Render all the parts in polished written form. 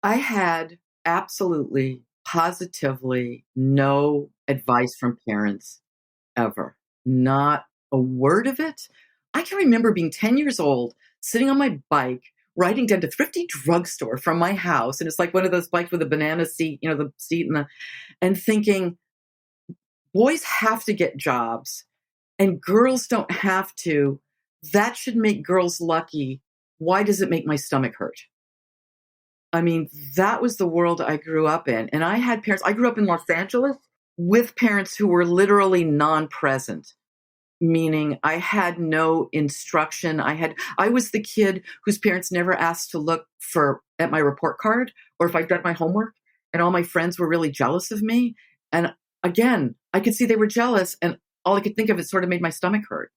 I had absolutely, positively no advice from parents ever. Not a word of it. I can remember being 10 years old, sitting on my bike, riding down to Thrifty Drugstore from my house. And it's like one of those bikes with a banana seat, the seat and thinking, boys have to get jobs and girls don't have to. That should make girls lucky. Why does it make my stomach hurt? I mean, that was the world I grew up in. And I had parents, I grew up in Los Angeles with parents who were literally non-present, meaning I had no instruction. I was the kid whose parents never asked to look at my report card or if I'd done my homework, and all my friends were really jealous of me. And again, I could see they were jealous, and all I could think of is sort of made my stomach hurt.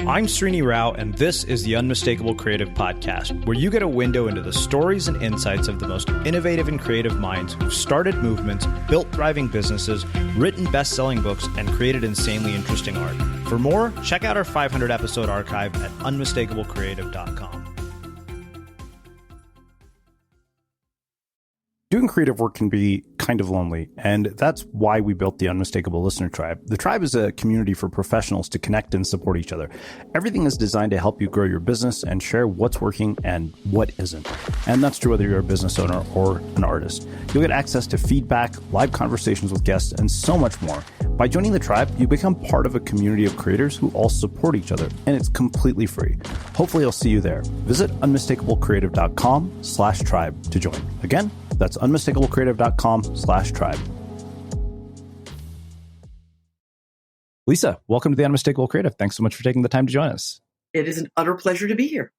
I'm Srini Rao, and this is the Unmistakable Creative Podcast, where you get a window into the stories and insights of the most innovative and creative minds who've started movements, built thriving businesses, written best-selling books, and created insanely interesting art. For more, check out our 500-episode archive at unmistakablecreative.com. Doing creative work can be kind of lonely, and that's why we built the Unmistakable Listener Tribe. The tribe is a community for professionals to connect and support each other. Everything is designed to help you grow your business and share what's working and what isn't. And that's true whether you're a business owner or an artist. You'll get access to feedback, live conversations with guests, and so much more. By joining the tribe, you become part of a community of creators who all support each other, and it's completely free. Hopefully I'll see you there. Visit unmistakablecreative.com/tribe to join. Again, that's unmistakablecreative.com/tribe. Lisa, welcome to the Unmistakable Creative. Thanks so much for taking the time to join us. It is an utter pleasure to be here.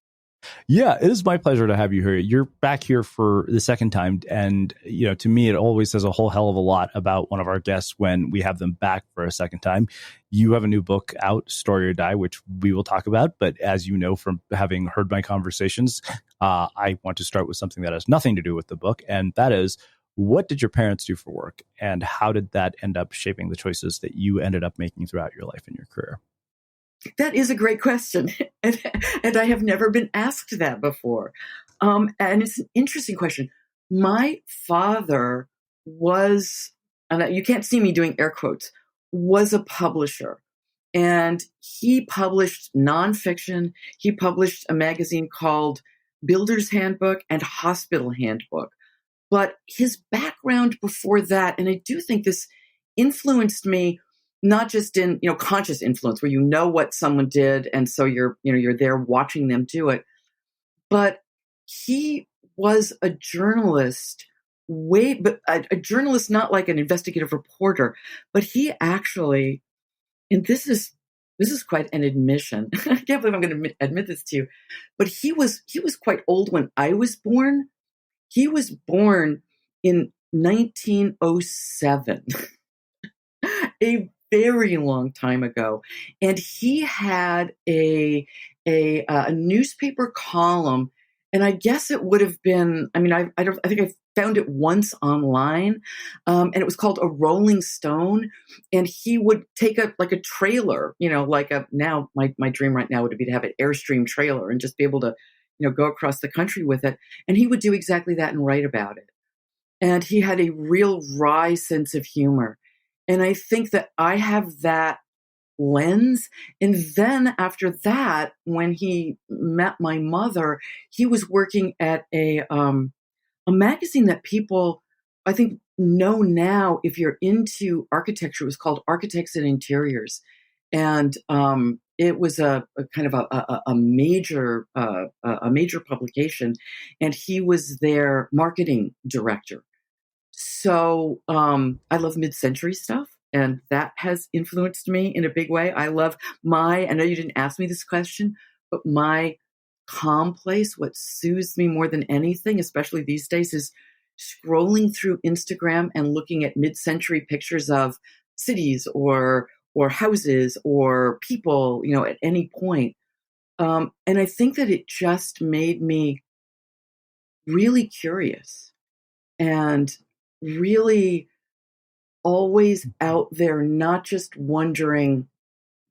Yeah, it is my pleasure to have you here. You're back here for the second time. And, to me, it always says a whole hell of a lot about one of our guests when we have them back for a second time. You have a new book out, Story or Die, which we will talk about. But as you know from having heard my conversations, I want to start with something that has nothing to do with the book. And that is, what did your parents do for work? And how did that end up shaping the choices that you ended up making throughout your life and your career? That is a great question. And I have never been asked that before. And it's an interesting question. My father was, and you can't see me doing air quotes, was a publisher. And he published nonfiction. He published a magazine called Builder's Handbook and Hospital Handbook. But his background before that, and I do think this influenced me, not just in, conscious influence where you know what someone did. And so you're there watching them do it. But he was a journalist, but a journalist, not like an investigative reporter, but he actually, and this is quite an admission. I can't believe I'm going to admit this to you, but he was quite old when I was born. He was born in 1907. A very long time ago. And he had a newspaper column, and I guess it would have been, I think I found it once online, and it was called A Rolling Stone. And he would take a trailer, now my dream right now would be to have an Airstream trailer and just be able to, go across the country with it. And he would do exactly that and write about it. And he had a real wry sense of humor. And I think that I have that lens. And then after that, when he met my mother, he was working at a magazine that people, I think, know now if you're into architecture. It was called Architects and Interiors. And it was a kind of a major publication. And he was their marketing director. So I love mid-century stuff, and that has influenced me in a big way. I love I know you didn't ask me this question, but my calm place, what soothes me more than anything, especially these days, is scrolling through Instagram and looking at mid-century pictures of cities or houses or people, at any point. And I think that it just made me really curious and really always out there, not just wondering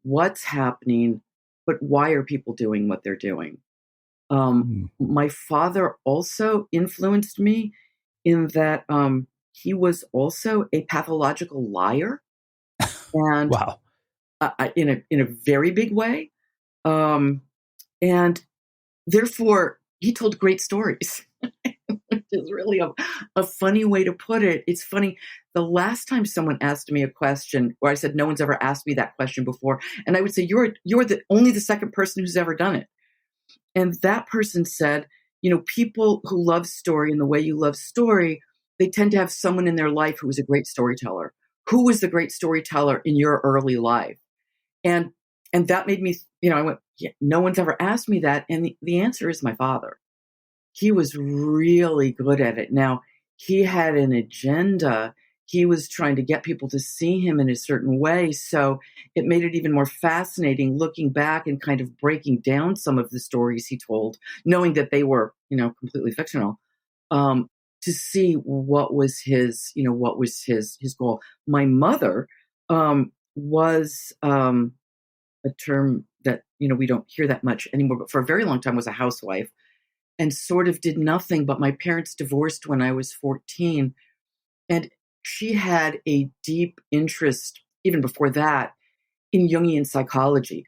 what's happening, but why are people doing what they're doing? Mm. My father also influenced me in that he was also a pathological liar, and Wow. in a very big way. Um, and therefore, he told great stories, which is really a funny way to put it. It's funny. The last time someone asked me a question, where I said no one's ever asked me that question before, and I would say you're the only the second person who's ever done it. And that person said, people who love story in the way you love story, they tend to have someone in their life who was a great storyteller. Who was the great storyteller in your early life? And and that made me, I went, yeah, no one's ever asked me that. And the answer is my father. He was really good at it. Now, he had an agenda. He was trying to get people to see him in a certain way. So it made it even more fascinating looking back and kind of breaking down some of the stories he told, knowing that they were, completely fictional, to see what was his goal. My mother was a term that, we don't hear that much anymore, but for a very long time was a housewife and sort of did nothing. But my parents divorced when I was 14. And she had a deep interest, even before that, in Jungian psychology.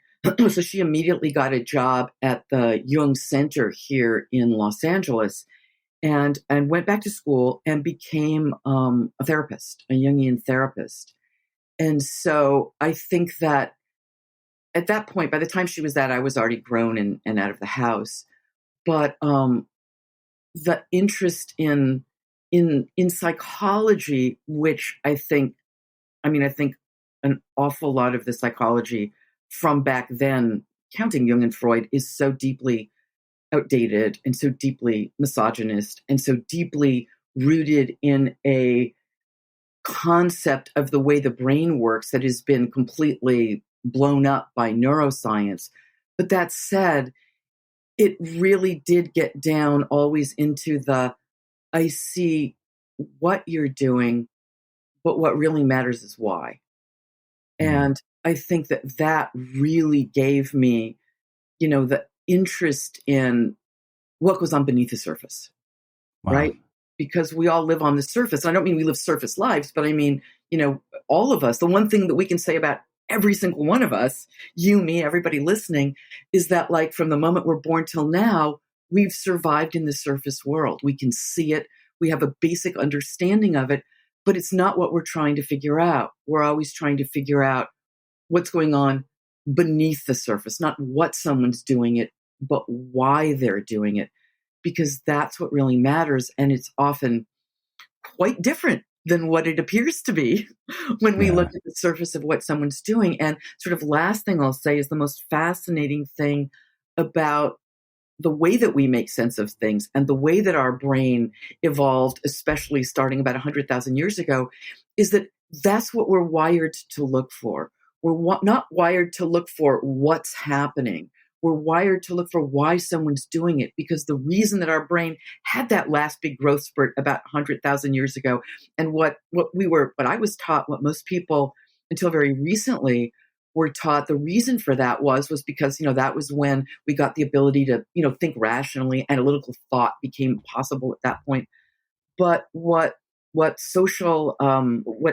So she immediately got a job at the Jung Center here in Los Angeles and went back to school and became a therapist, a Jungian therapist. And so I think that at that point, by the time she was that, I was already grown and out of the house. But the interest in psychology, which I think an awful lot of the psychology from back then, counting Jung and Freud, is so deeply outdated and so deeply misogynist and so deeply rooted in a concept of the way the brain works that has been completely blown up by neuroscience. But that said, it really did get down always into I see what you're doing, but what really matters is why. And I think that really gave me, the interest in what goes on beneath the surface, Wow. right? Because we all live on the surface. I don't mean we live surface lives, but I mean, all of us, the one thing that we can say about every single one of us, you, me, everybody listening, is that like from the moment we're born till now, we've survived in the surface world. We can see it. We have a basic understanding of it, but it's not what we're trying to figure out. We're always trying to figure out what's going on beneath the surface, not what someone's doing it, but why they're doing it, because that's what really matters. And it's often quite different than what it appears to be when we look at the surface of what someone's doing. And sort of last thing I'll say is the most fascinating thing about the way that we make sense of things and the way that our brain evolved, especially starting about 100,000 years ago, is that that's what we're wired to look for. We're not wired to look for what's happening. We're wired to look for why someone's doing it, because the reason that our brain had that last big growth spurt about 100,000 years ago, and what I was taught, what most people until very recently were taught, the reason for that was because, that was when we got the ability to, think rationally. Analytical thought became possible at that point. But what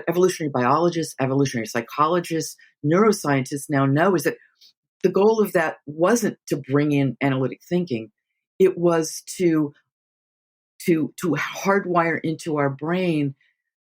evolutionary biologists, evolutionary psychologists, neuroscientists now know is that the goal of that wasn't to bring in analytic thinking. It was to hardwire into our brain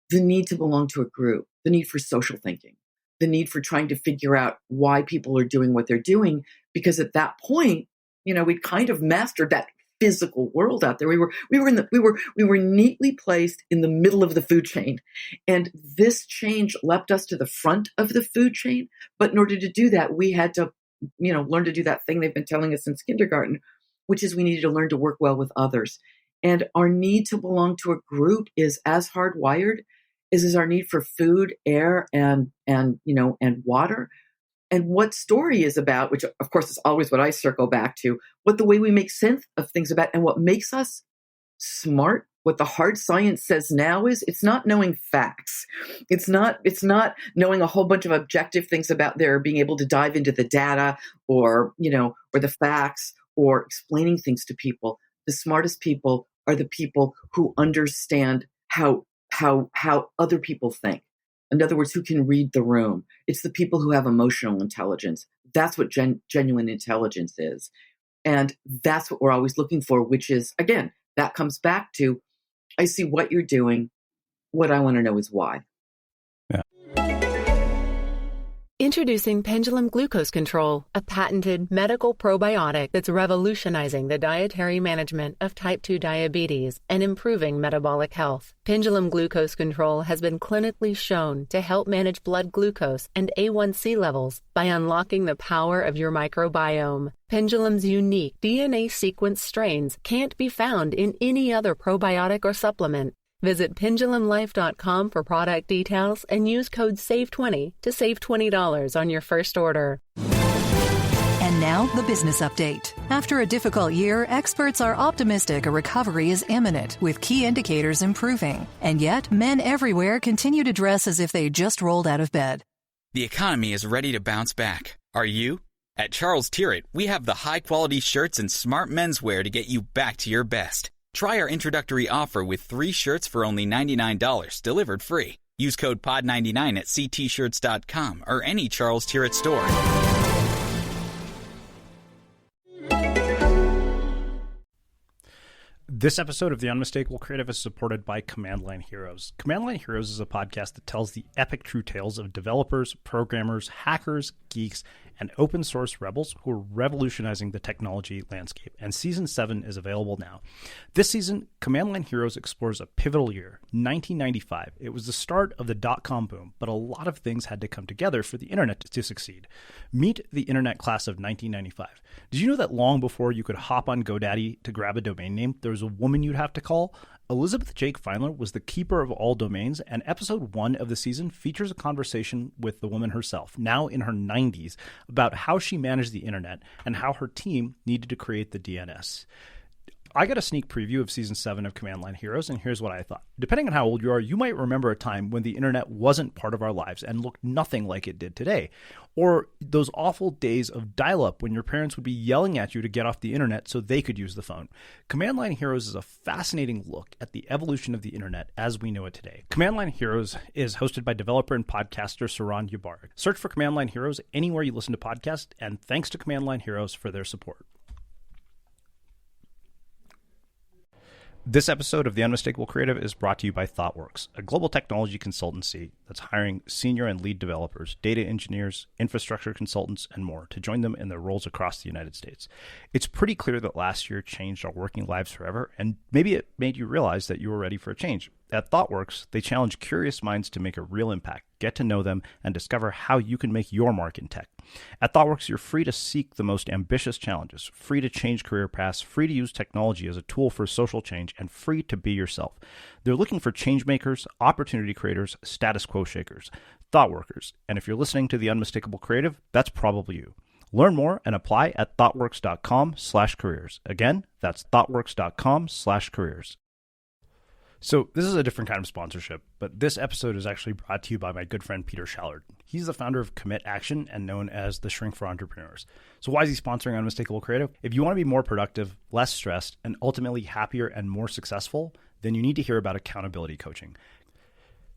the need to belong to a group, the need for social thinking, the need for trying to figure out why people are doing what they're doing. Because at that point, we'd kind of mastered that physical world out there. We were neatly placed in the middle of the food chain. And this change leapt us to the front of the food chain. But in order to do that, we had to, learn to do that thing they've been telling us since kindergarten, which is we needed to learn to work well with others. And our need to belong to a group is as hardwired as our need for food, air, and water. And what story is about, which of course is always what I circle back to, what the way we make sense of things about, and what makes us smart What the hard science says now is it's not knowing facts. It's not knowing a whole bunch of objective things about their being able to dive into the data or the facts or explaining things to people. The smartest people are the people who understand how other people think. In other words, who can read the room. It's the people who have emotional intelligence. That's what genuine intelligence is. And that's what we're always looking for, which is, again, that comes back to, I see what you're doing. What I want to know is why. Yeah. Introducing Pendulum Glucose Control, a patented medical probiotic that's revolutionizing the dietary management of type 2 diabetes and improving metabolic health. Pendulum Glucose Control has been clinically shown to help manage blood glucose and A1C levels by unlocking the power of your microbiome. Pendulum's unique DNA sequence strains can't be found in any other probiotic or supplement. Visit pendulumlife.com for product details and use code SAVE20 to save $20 on your first order. And now, the business update. After a difficult year, experts are optimistic a recovery is imminent, with key indicators improving. And yet, men everywhere continue to dress as if they just rolled out of bed. The economy is ready to bounce back. Are you? At Charles Tirrett, we have the high-quality shirts and smart menswear to get you back to your best. Try our introductory offer with 3 shirts for only $99, delivered free. Use code POD99 at ctshirts.com or any Charles Tirrett store. This episode of The Unmistakable Creative is supported by Command Line Heroes. Command Line Heroes is a podcast that tells the epic true tales of developers, programmers, hackers, geeks, and open source rebels who are revolutionizing the technology landscape, and Season 7 is available now. This season, Command Line Heroes explores a pivotal year, 1995. It was the start of the dot-com boom, but a lot of things had to come together for the internet to succeed. Meet the internet class of 1995. Did you know that long before you could hop on GoDaddy to grab a domain name, there was a woman you'd have to call? Elizabeth Jake Feinler was the keeper of all domains, and episode 1 of the season features a conversation with the woman herself, now in her 90s, about how she managed the internet and how her team needed to create the DNS. I got a sneak preview of Season 7 of Command Line Heroes, and here's what I thought. Depending on how old you are, you might remember a time when the internet wasn't part of our lives and looked nothing like it did today. Or those awful days of dial-up when your parents would be yelling at you to get off the internet so they could use the phone. Command Line Heroes is a fascinating look at the evolution of the internet as we know it today. Command Line Heroes is hosted by developer and podcaster Saran Yabarik. Search for Command Line Heroes anywhere you listen to podcasts, and thanks to Command Line Heroes for their support. This episode of The Unmistakable Creative is brought to you by ThoughtWorks, a global technology consultancy that's hiring senior and lead developers, data engineers, infrastructure consultants, and more to join them in their roles across the United States. It's pretty clear that last year changed our working lives forever, and maybe it made you realize that you were ready for a change. At ThoughtWorks, they challenge curious minds to make a real impact, get to know them, and discover how you can make your mark in tech. At ThoughtWorks, you're free to seek the most ambitious challenges, free to change career paths, free to use technology as a tool for social change, and free to be yourself. They're looking for change makers, opportunity creators, status quo shakers, ThoughtWorkers. And if you're listening to The Unmistakable Creative, that's probably you. Learn more and apply at thoughtworks.com/careers. Again, that's thoughtworks.com/careers. So this is a different kind of sponsorship, but this episode is actually brought to you by my good friend Peter Shallard. He's the founder of Commit Action and known as the Shrink for Entrepreneurs. So why is he sponsoring Unmistakable Creative? If you want to be more productive, less stressed, and ultimately happier and more successful, then you need to hear about accountability coaching.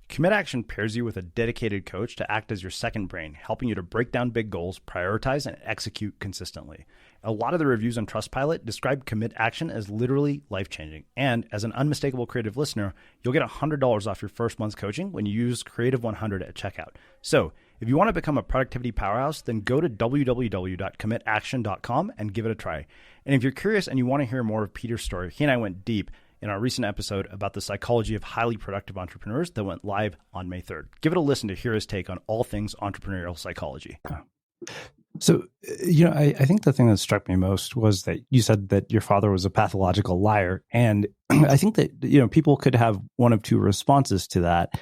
Commit Action pairs you with a dedicated coach to act as your second brain, helping you to break down big goals, prioritize, and execute consistently. A lot of the reviews on TrustPilot describe Commit Action as literally life-changing. And as an Unmistakable Creative listener, you'll get $100 off your first month's coaching when you use Creative100 at checkout. So if you want to become a productivity powerhouse, then go to www.commitaction.com and give it a try. And if you're curious and you want to hear more of Peter's story, he and I went deep in our recent episode about the psychology of highly productive entrepreneurs that went live on May 3rd. Give it a listen to hear his take on all things entrepreneurial psychology. So, I think the thing that struck me most was that you said that your father was a pathological liar. And I think that, people could have one of two responses to that,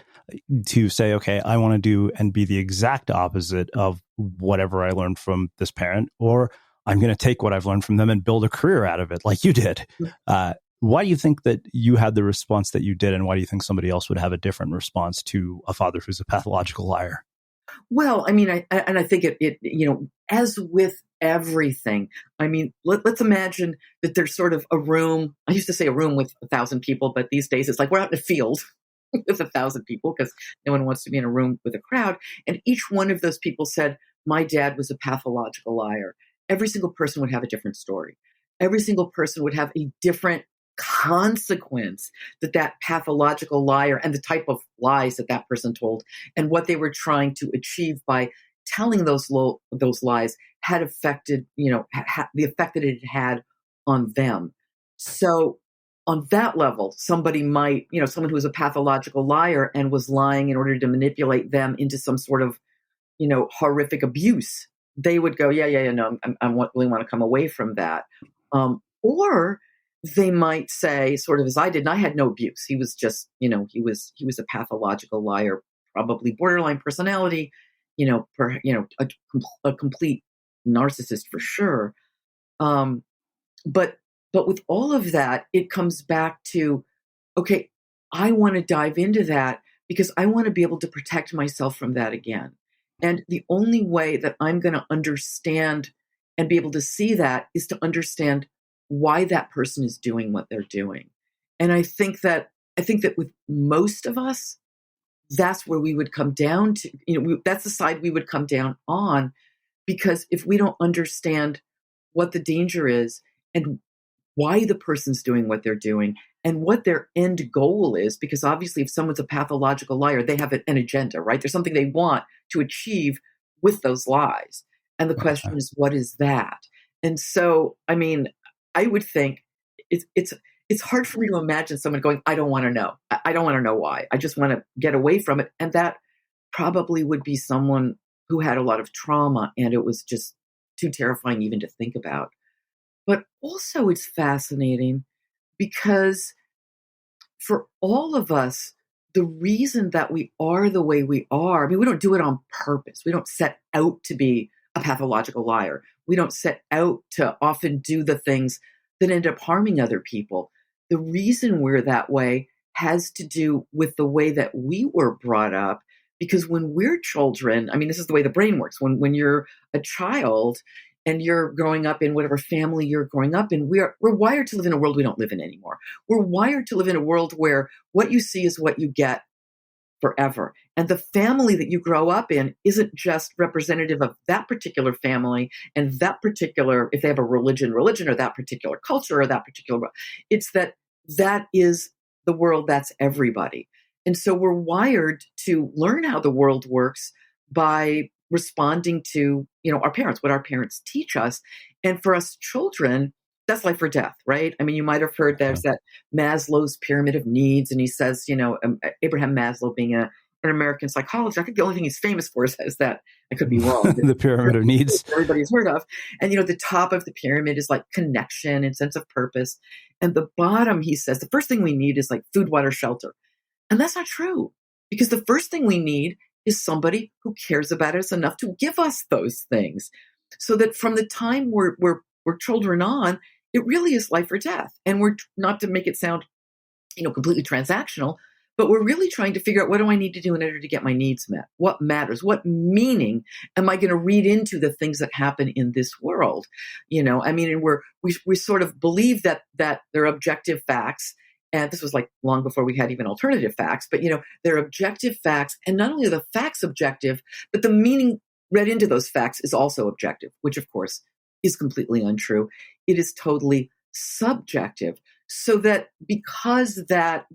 to say, okay, I want to do and be the exact opposite of whatever I learned from this parent, or I'm going to take what I've learned from them and build a career out of it like you did. Why do you think that you had the response that you did, and why do you think somebody else would have a different response to a father who's a pathological liar? Well, I mean, I think as with everything, I mean, let's imagine that there's sort of a room. I used to say a room with 1,000 people, but these days it's like we're out in a field with 1,000 people because no one wants to be in a room with a crowd. And each one of those people said, my dad was a pathological liar. Every single person would have a different story. Every single person would have a different consequence that pathological liar and the type of lies that person told and what they were trying to achieve by telling those lies had affected, the effect that it had on them. So on that level, somebody might, someone who was a pathological liar and was lying in order to manipulate them into some sort of, horrific abuse, they would go, no, I really want to come away from that. Or they might say, sort of as I did, and I had no abuse. He was just, he was a pathological liar, probably borderline personality, a complete narcissist for sure. But with all of that, it comes back to, okay, I want to dive into that because I want to be able to protect myself from that again. And the only way that I'm going to understand and be able to see that is to understand why that person is doing what they're doing. And I think that with most of us, that's where we would come down to, that's the side we would come down on, because if we don't understand what the danger is and why the person's doing what they're doing and what their end goal is, because obviously if someone's a pathological liar, they have an agenda, right? There's something they want to achieve with those lies. And the question is, what is that? And so, I mean, I would think it's hard for me to imagine someone going, I don't want to know. I don't want to know why. I just want to get away from it. And that probably would be someone who had a lot of trauma and it was just too terrifying even to think about. But also it's fascinating because for all of us, the reason that we are the way we are, I mean, we don't do it on purpose. We don't set out to be a pathological liar. We don't set out to often do the things that end up harming other people. The reason we're that way has to do with the way that we were brought up. Because when we're children, I mean, this is the way the brain works. When you're a child and you're growing up in whatever family you're growing up in, we're wired to live in a world we don't live in anymore. We're wired to live in a world where what you see is what you get forever. And the family that you grow up in isn't just representative of that particular family and that particular, if they have a religion, or that particular culture or that particular, it's that is the world, that's everybody. And so we're wired to learn how the world works by responding to, our parents, what our parents teach us. And for us children, that's life or death, right? I mean, you might have heard there's that Maslow's pyramid of needs. And he says, Abraham Maslow being an American psychologist, I think the only thing he's famous for is that, I could be wrong. The pyramid of needs. Everybody's heard of. And, the top of the pyramid is like connection and sense of purpose. And the bottom, he says, the first thing we need is like food, water, shelter. And that's not true, because the first thing we need is somebody who cares about us enough to give us those things, so that from the time we're children on, it really is life or death. And we're not to make it sound, completely transactional, but we're really trying to figure out, what do I need to do in order to get my needs met? What matters? What meaning am I going to read into the things that happen in this world? And we sort of believe that they're objective facts. And this was like long before we had even alternative facts, but they're objective facts. And not only are the facts objective, but the meaning read into those facts is also objective, which of course is completely untrue. It is totally subjective. So that because that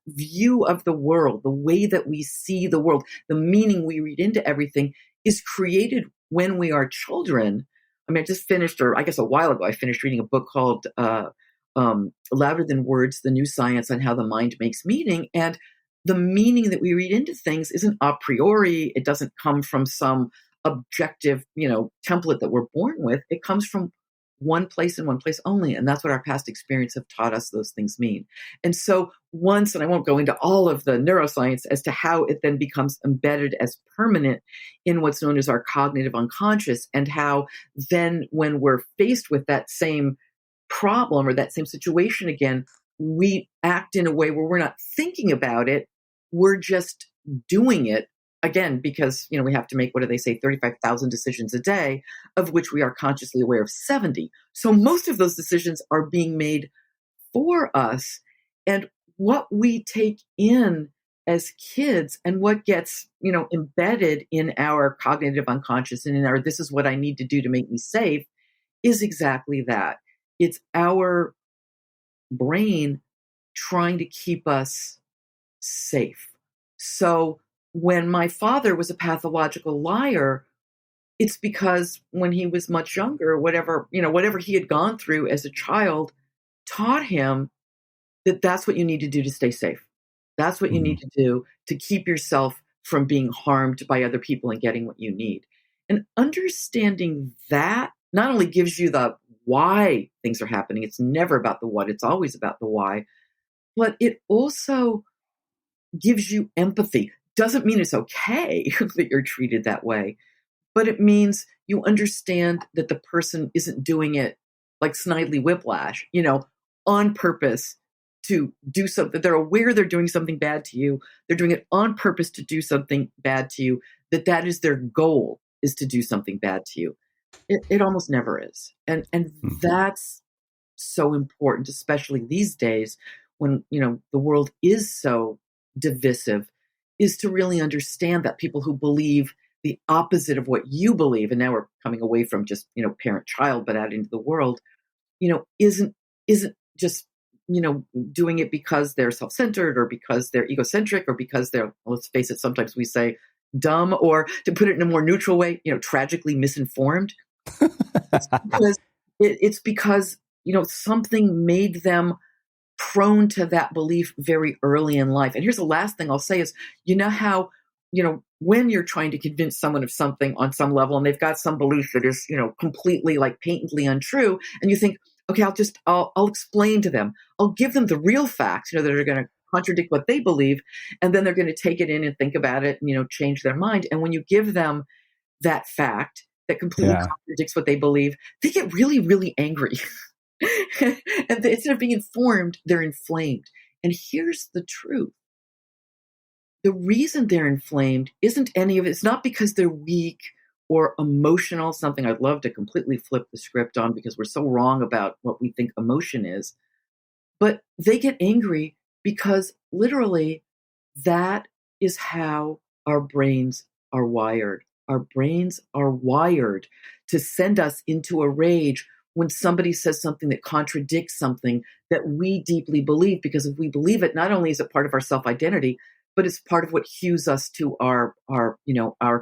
view of the world, the way that we see the world, the meaning we read into everything is created when we are children. I mean, I just finished, or I guess a while ago, I finished reading a book called Louder Than Words, The New Science on How the Mind Makes Meaning. And the meaning that we read into things isn't a priori. It doesn't come from some objective, template that we're born with. It comes from one place and one place only. And that's what our past experience have taught us those things mean. And so and I won't go into all of the neuroscience as to how it then becomes embedded as permanent in what's known as our cognitive unconscious, and how then when we're faced with that same problem or that same situation again, we act in a way where we're not thinking about it. We're just doing it again, because, we have to make, what do they say, 35,000 decisions a day, of which we are consciously aware of 70. So most of those decisions are being made for us. And what we take in as kids and what gets, embedded in our cognitive unconscious and in our, this is what I need to do to make me safe, is exactly that. It's our brain trying to keep us safe. So when my father was a pathological liar, it's because when he was much younger, whatever he had gone through as a child taught him that that's what you need to do to stay safe. That's what you need to do to keep yourself from being harmed by other people and getting what you need. And understanding that not only gives you the why things are happening, it's never about the what, it's always about the why, but it also gives you empathy. Doesn't mean it's okay that you're treated that way, but it means you understand that the person isn't doing it like Snidely Whiplash, on purpose to do something. They're aware they're doing something bad to you. They're doing it on purpose to do something bad to you, that is their goal, is to do something bad to you. It almost never is. And that's so important, especially these days when, the world is so divisive, is to really understand that people who believe the opposite of what you believe, and now we're coming away from just, parent-child, but out into the world, isn't just, doing it because they're self-centered or because they're egocentric or because they're, let's face it, sometimes we say dumb, or to put it in a more neutral way, tragically misinformed. It's because, something made them prone to that belief very early in life. And here's the last thing I'll say is, how, when you're trying to convince someone of something on some level and they've got some belief that is, completely like patently untrue, and you think, okay, I'll explain to them. I'll give them the real facts, that are going to contradict what they believe. And then they're going to take it in and think about it and, change their mind. And when you give them that fact that completely contradicts what they believe, they get really, really angry. And instead of being informed, they're inflamed. And here's the truth. The reason they're inflamed isn't any of it. It's not because they're weak or emotional, something I'd love to completely flip the script on because we're so wrong about what we think emotion is. But they get angry because literally that is how our brains are wired. Our brains are wired to send us into a rage when somebody says something that contradicts something that we deeply believe, because if we believe it, not only is it part of our self-identity, but it's part of what hews us to our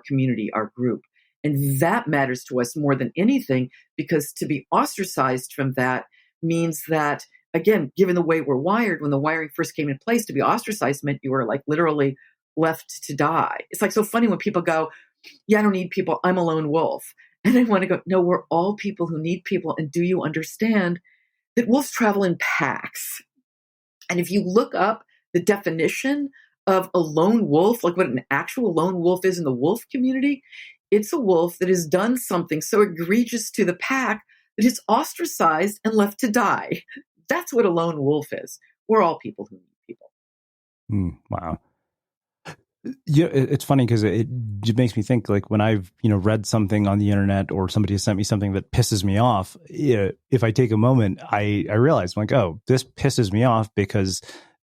community, our group. And that matters to us more than anything, because to be ostracized from that means that, again, given the way we're wired, when the wiring first came in place, to be ostracized meant you were like literally left to die. It's like so funny when people go, yeah, I don't need people, I'm a lone wolf. And I want to go, no, we're all people who need people. And do you understand that wolves travel in packs? And if you look up the definition of a lone wolf, like what an actual lone wolf is in the wolf community, it's a wolf that has done something so egregious to the pack that it's ostracized and left to die. That's what a lone wolf is. We're all people who need people. Wow. Yeah, it's funny because it makes me think, like, when I've read something on the internet or somebody has sent me something that pisses me off, if I take a moment, I realize, I'm like, oh, this pisses me off because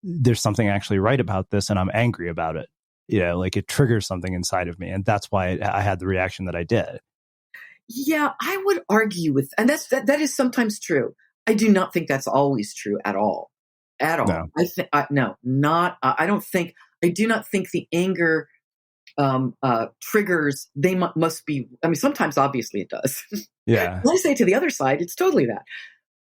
there's something actually right about this and I'm angry about it. Like it triggers something inside of me, and that's why I had the reaction that I did. Yeah, I would argue with, and that is sometimes true. I do not think that's always true at all. At all. No. I do not think the anger triggers, they must be, I mean, sometimes obviously it does. Yeah. When I say to the other side, it's totally that.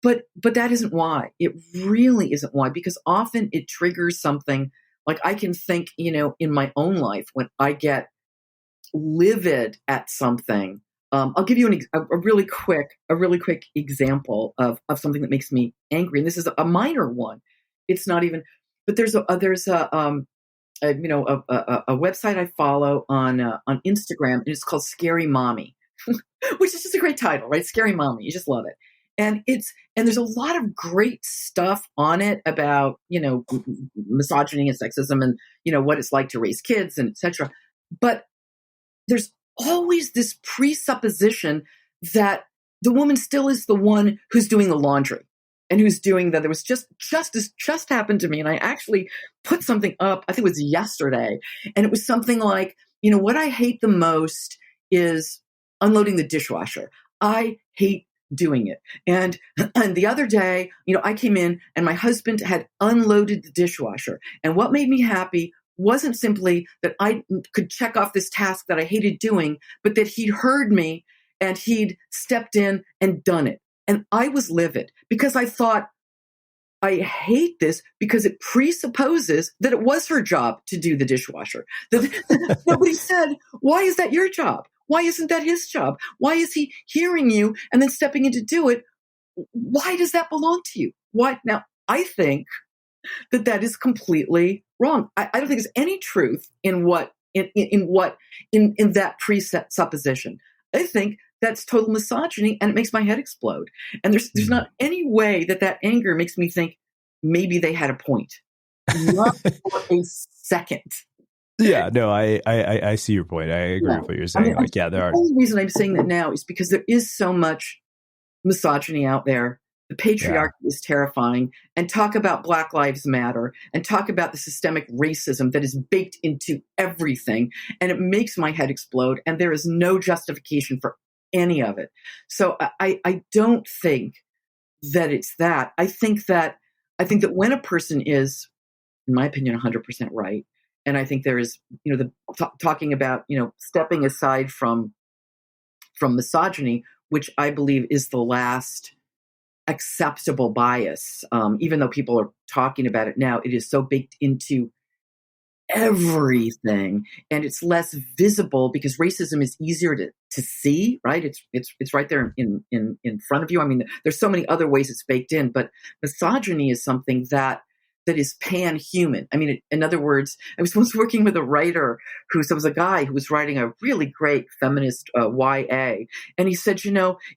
But that isn't why. It really isn't why, because often it triggers something. Like I can think, in my own life, when I get livid at something, I'll give you a really quick example of something that makes me angry. And this is a minor one. It's not even, but there's a website I follow on Instagram, and it's called Scary Mommy, which is just a great title, right? Scary Mommy. You just love it. And there's a lot of great stuff on it about, misogyny and sexism and, what it's like to raise kids and et cetera. But there's always this presupposition that the woman still is the one who's doing the laundry and who's doing that. There was this just happened to me. And I actually put something up, I think it was yesterday. And it was something like, what I hate the most is unloading the dishwasher. I hate doing it. And the other day, I came in and my husband had unloaded the dishwasher. And what made me happy wasn't simply that I could check off this task that I hated doing, but that he'd heard me and he'd stepped in and done it. And I was livid because I thought, I hate this because it presupposes that it was her job to do the dishwasher. Nobody said, why is that your job? Why isn't that his job? Why is he hearing you and then stepping in to do it? Why does that belong to you? Why? Now, I think that is completely wrong. I don't think there's any truth in that presupposition. I think that's total misogyny, and it makes my head explode. And there's not any way that anger makes me think maybe they had a point. Not for a second. Yeah, no, I see your point. I agree with what you're saying. The only reason I'm saying that now is because there is so much misogyny out there. The patriarchy is terrifying. And talk about Black Lives Matter and talk about the systemic racism that is baked into everything. And it makes my head explode. And there is no justification for any of it. So I don't think that it's that. I think that when a person is, in my opinion, 100% right, and I think there is, talking about, stepping aside from misogyny, which I believe is the last acceptable bias. Even though people are talking about it now, it is so baked into everything, and it's less visible because racism is easier to see, right? It's right there in front of you. I mean, there's so many other ways it's baked in, but misogyny is something that is pan-human. I mean, in other words, I was once working with a writer there was a guy who was writing a really great feminist YA. And he said,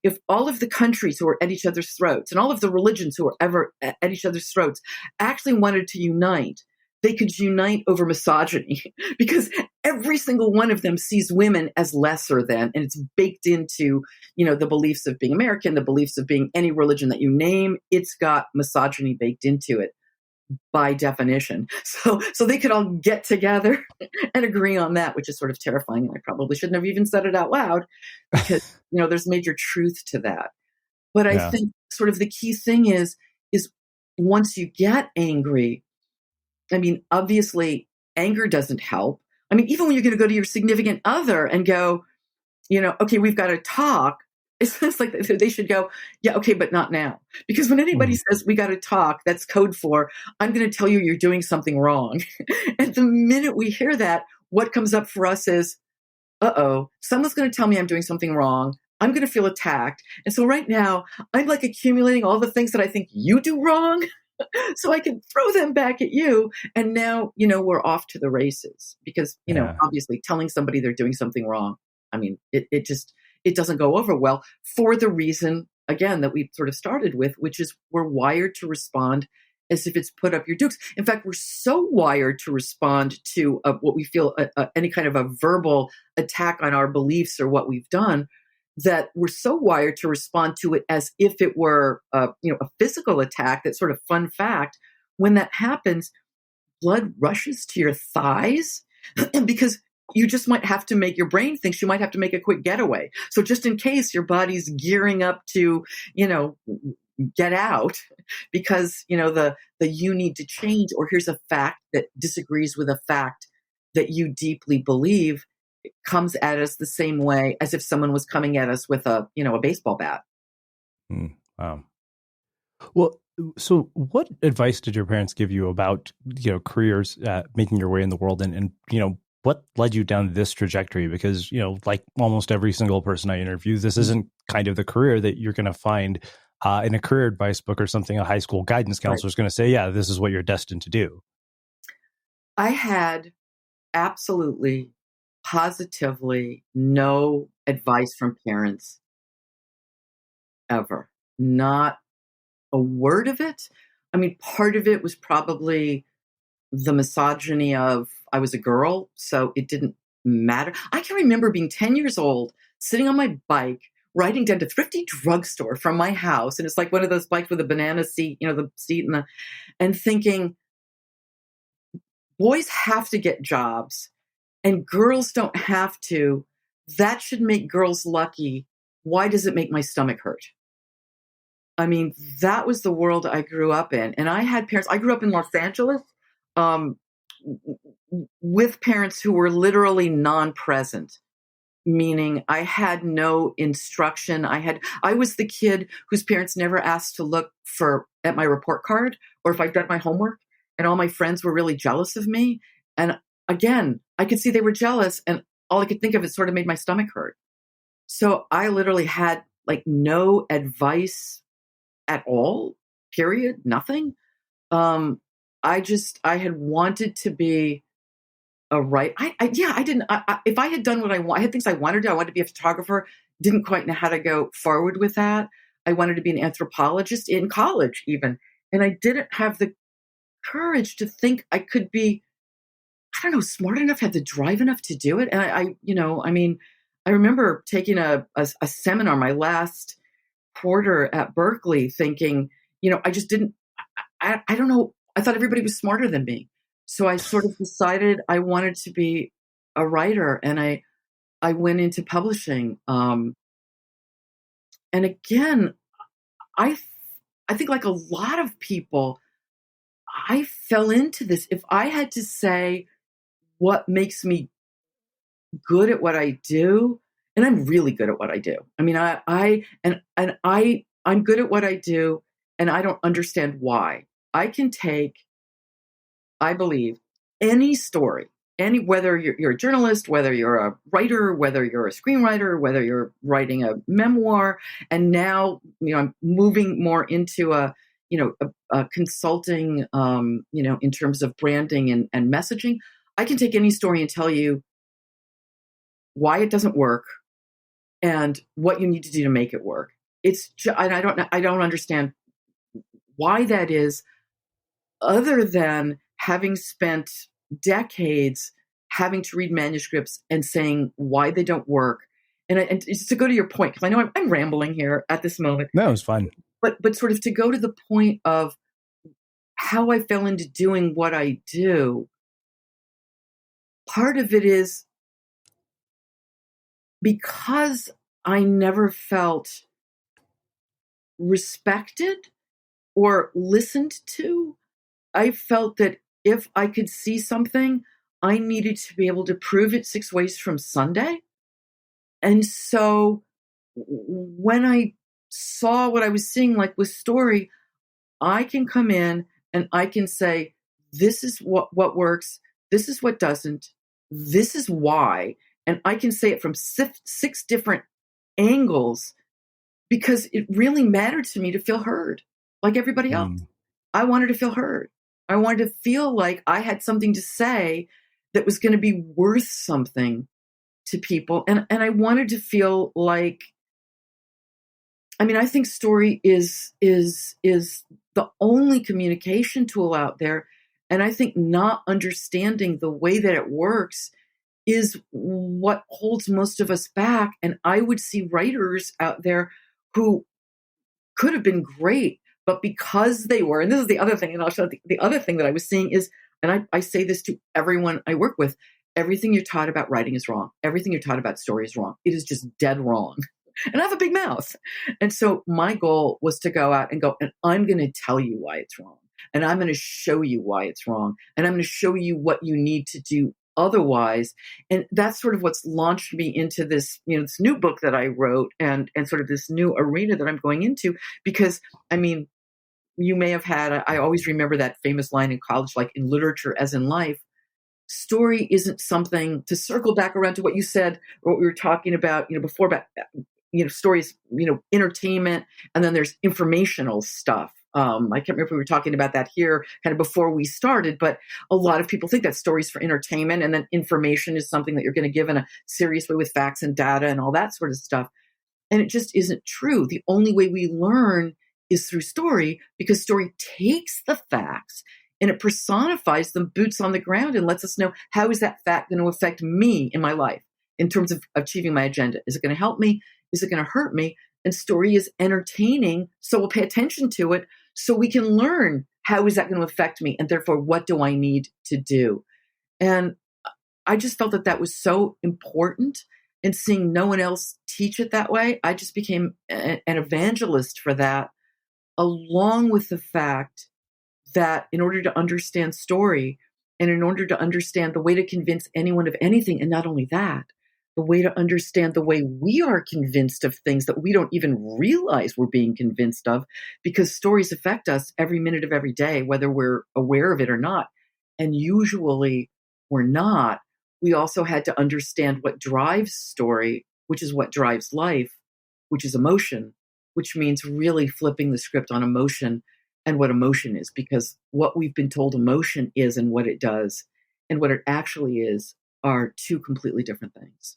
if all of the countries who are at each other's throats and all of the religions who are ever at each other's throats actually wanted to unite, they could unite over misogyny because every single one of them sees women as lesser than, and it's baked into, the beliefs of being American, the beliefs of being any religion that you name. It's got misogyny baked into it by definition. So they could all get together and agree on that, which is sort of terrifying. And I probably shouldn't have even said it out loud because, there's major truth to that. But I think sort of the key thing is once you get angry, I mean, obviously anger doesn't help. I mean, even when you're going to go to your significant other and go, okay, we've got to talk. It's like they should go, yeah, okay, but not now. Because when anybody says we got to talk, that's code for, I'm going to tell you you're doing something wrong. And the minute we hear that, what comes up for us is, someone's going to tell me I'm doing something wrong. I'm going to feel attacked. And so right now, I'm like accumulating all the things that I think you do wrong so I can throw them back at you. And now, we're off to the races because, obviously telling somebody they're doing something wrong, I mean, it doesn't go over well for the reason, again, that we sort of started with, which is we're wired to respond as if it's put up your dukes. In fact, we're so wired to respond to what we feel any kind of a verbal attack on our beliefs or what we've done, that we're so wired to respond to it as if it were a physical attack. That sort of fun fact, when that happens, blood rushes to your thighs because you just might have to your brain thinks you might have to make a quick getaway. So just in case your body's gearing up to, get out because, the you need to change, or here's a fact that disagrees with a fact that you deeply believe, it comes at us the same way as if someone was coming at us with a baseball bat. Wow. Well, so what advice did your parents give you about, careers, making your way in the world and what led you down this trajectory? Because, like almost every single person I interview, this isn't kind of the career that you're going to find in a career advice book or something. A high school guidance counselor is going to say, yeah, this is what you're destined to do. I had absolutely, positively no advice from parents ever. not a word of it. I mean, part of it was probably the misogyny of I was a girl, so it didn't matter. I can remember being 10 years old, sitting on my bike, riding down to Thrifty Drugstore from my house. And it's like one of those bikes with a banana seat, the seat and thinking, boys have to get jobs and girls don't have to. That should make girls lucky. Why does it make my stomach hurt? I mean, that was the world I grew up in. And I had parents, I grew up in Los Angeles with parents who were literally non-present, meaning I had no instruction. I was the kid whose parents never asked to look at my report card or if I'd done my homework, and all my friends were really jealous of me. And again, I could see they were jealous, and all I could think of is sort of made my stomach hurt. So I literally had like no advice at all, period, nothing. I had wanted to be a writer. If I had done what I had things I wanted to do. I wanted to be a photographer, didn't quite know how to go forward with that. I wanted to be an anthropologist in college even. And I didn't have the courage to think I could be, I don't know, smart enough, had the drive enough to do it. And I remember taking a seminar my last quarter at Berkeley thinking, I just didn't, I don't know. I thought everybody was smarter than me. So I sort of decided I wanted to be a writer, and I went into publishing. And again, I think like a lot of people, I fell into this. If I had to say what makes me good at what I do, and I'm really good at what I do. I mean, I'm good at what I do, and I don't understand why. I can take, I believe, any story, whether you're a journalist, whether you're a writer, whether you're a screenwriter, whether you're writing a memoir, and now I'm moving more into a consulting, in terms of branding and messaging. I can take any story and tell you why it doesn't work and what you need to do to make it work. I don't understand why that is, other than having spent decades having to read manuscripts and saying why they don't work. And just to go to your point, because I know I'm rambling here at this moment. No, it's fine. But sort of to go to the point of how I fell into doing what I do, part of it is because I never felt respected or listened to. I felt that if I could see something, I needed to be able to prove it 6 ways from Sunday. And so when I saw what I was seeing, like with story, I can come in and I can say, this is what works. This is what doesn't. This is why. And I can say it from 6 different angles, because it really mattered to me to feel heard like everybody else. I wanted to feel heard. I wanted to feel like I had something to say that was going to be worth something to people. And I wanted to feel like, I think story is the only communication tool out there. And I think not understanding the way that it works is what holds most of us back. And I would see writers out there who could have been great, but because they were, and this is the other thing, and I'll show the other thing that I was seeing is, and I say this to everyone I work with, everything you're taught about writing is wrong. Everything you're taught about story is wrong. It is just dead wrong. And I have a big mouth. And so my goal was to go out and go, and I'm going to tell you why it's wrong. And I'm going to show you why it's wrong. And I'm going to show you what you need to do otherwise. And that's sort of what's launched me into this, this new book that I wrote and sort of this new arena that I'm going into. Because, you may have had, I always remember that famous line in college, like in literature as in life, story isn't something, to circle back around to what you said, or what we were talking about, before about, stories, entertainment, and then there's informational stuff. I can't remember if we were talking about that here kind of before we started, but a lot of people think that stories for entertainment, and then information is something that you're going to give in a serious way with facts and data and all that sort of stuff. And it just isn't true. The only way we learn is through story, because story takes the facts and it personifies them, boots on the ground, and lets us know, how is that fact going to affect me in my life in terms of achieving my agenda? Is it going to help me? Is it going to hurt me? And story is entertaining, so we'll pay attention to it so we can learn, how is that going to affect me? And therefore, what do I need to do? And I just felt that that was so important. And seeing no one else teach it that way, I just became an evangelist for that, along with the fact that in order to understand story and in order to understand the way to convince anyone of anything, and not only that, the way to understand the way we are convinced of things that we don't even realize we're being convinced of, because stories affect us every minute of every day, whether we're aware of it or not. And usually we're not. We also had to understand what drives story, which is what drives life, which is emotion, which means really flipping the script on emotion and what emotion is, because what we've been told emotion is and what it does and what it actually is are two completely different things.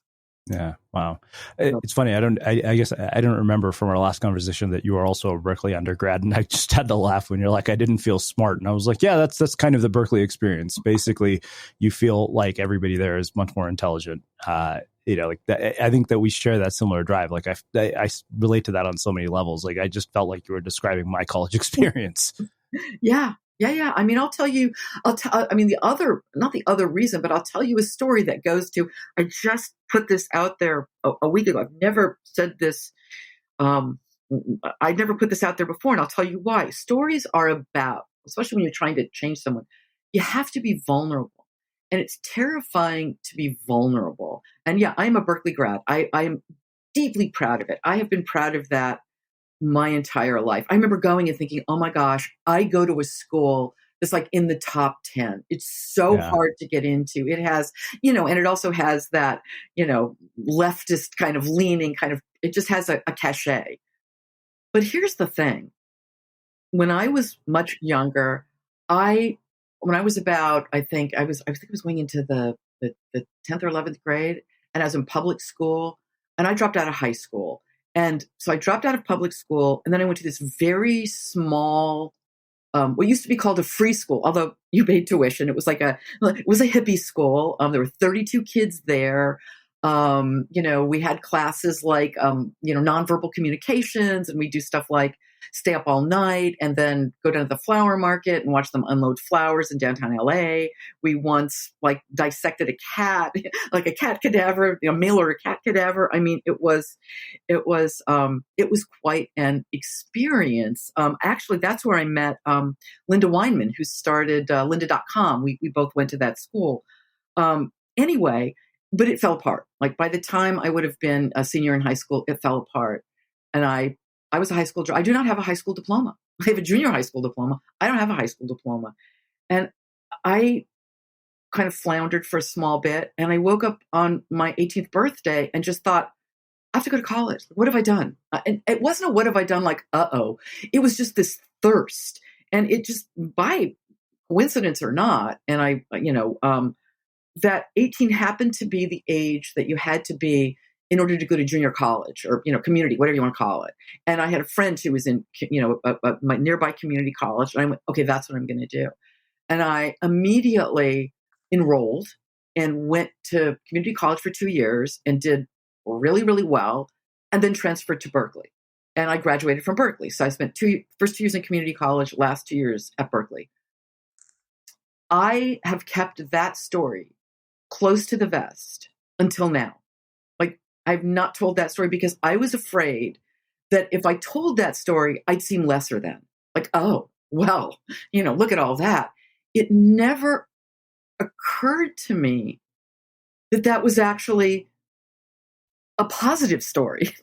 Yeah. Wow. It's funny. I guess I don't remember from our last conversation that you were also a Berkeley undergrad. And I just had to laugh when you're like, I didn't feel smart. And I was like, yeah, that's kind of the Berkeley experience. Basically, you feel like everybody there is much more intelligent. Like that, I think that we share that similar drive. Like I relate to that on so many levels. Like I just felt like you were describing my college experience. Yeah. I mean, not the other reason, but I'll tell you a story that goes to, I just put this out there a week ago. I've never said this. I never put this out there before, and I'll tell you why. Stories are about, especially when you're trying to change someone, you have to be vulnerable, and it's terrifying to be vulnerable. And yeah, I'm a Berkeley grad. I am deeply proud of it. I have been proud of that my entire life. I remember going and thinking, oh my gosh, I go to a school that's like in the top 10. It's so hard to get into. It has, and it also has that, leftist kind of leaning it just has a cachet. But here's the thing. When I was much younger, when I was about, I think I was going into the 10th or 11th grade, and I was in public school, and I dropped out of high school. And so I dropped out of public school, and then I went to this very small, what used to be called a free school, although you paid tuition. It was a hippie school. There were 32 kids there. We had classes like, nonverbal communications, and we do stuff like stay up all night and then go down to the flower market and watch them unload flowers in downtown LA. We once dissected a cat, like a cat cadaver, male or a cat cadaver. I mean, it was quite an experience. Actually, that's where I met Linda Weinman, who started lynda.com. We both went to that school. Anyway, but it fell apart. Like by the time I would have been a senior in high school, it fell apart. And I was a high school. I do not have a high school diploma. I have a junior high school diploma. I don't have a high school diploma. And I kind of floundered for a small bit. And I woke up on my 18th birthday and just thought, I have to go to college. What have I done? And it wasn't a what have I done like, uh-oh. It was just this thirst. And it just, by coincidence or not, and that 18 happened to be the age that you had to be in order to go to junior college or, community, whatever you want to call it. And I had a friend who was in, my nearby community college. And I went, okay, that's what I'm going to do. And I immediately enrolled and went to community college for 2 years and did really, really well, and then transferred to Berkeley. And I graduated from Berkeley. So I spent first 2 years in community college, last 2 years at Berkeley. I have kept that story close to the vest until now. I've not told that story because I was afraid that if I told that story, I'd seem lesser than. Oh, well, look at all that. It never occurred to me that was actually a positive story.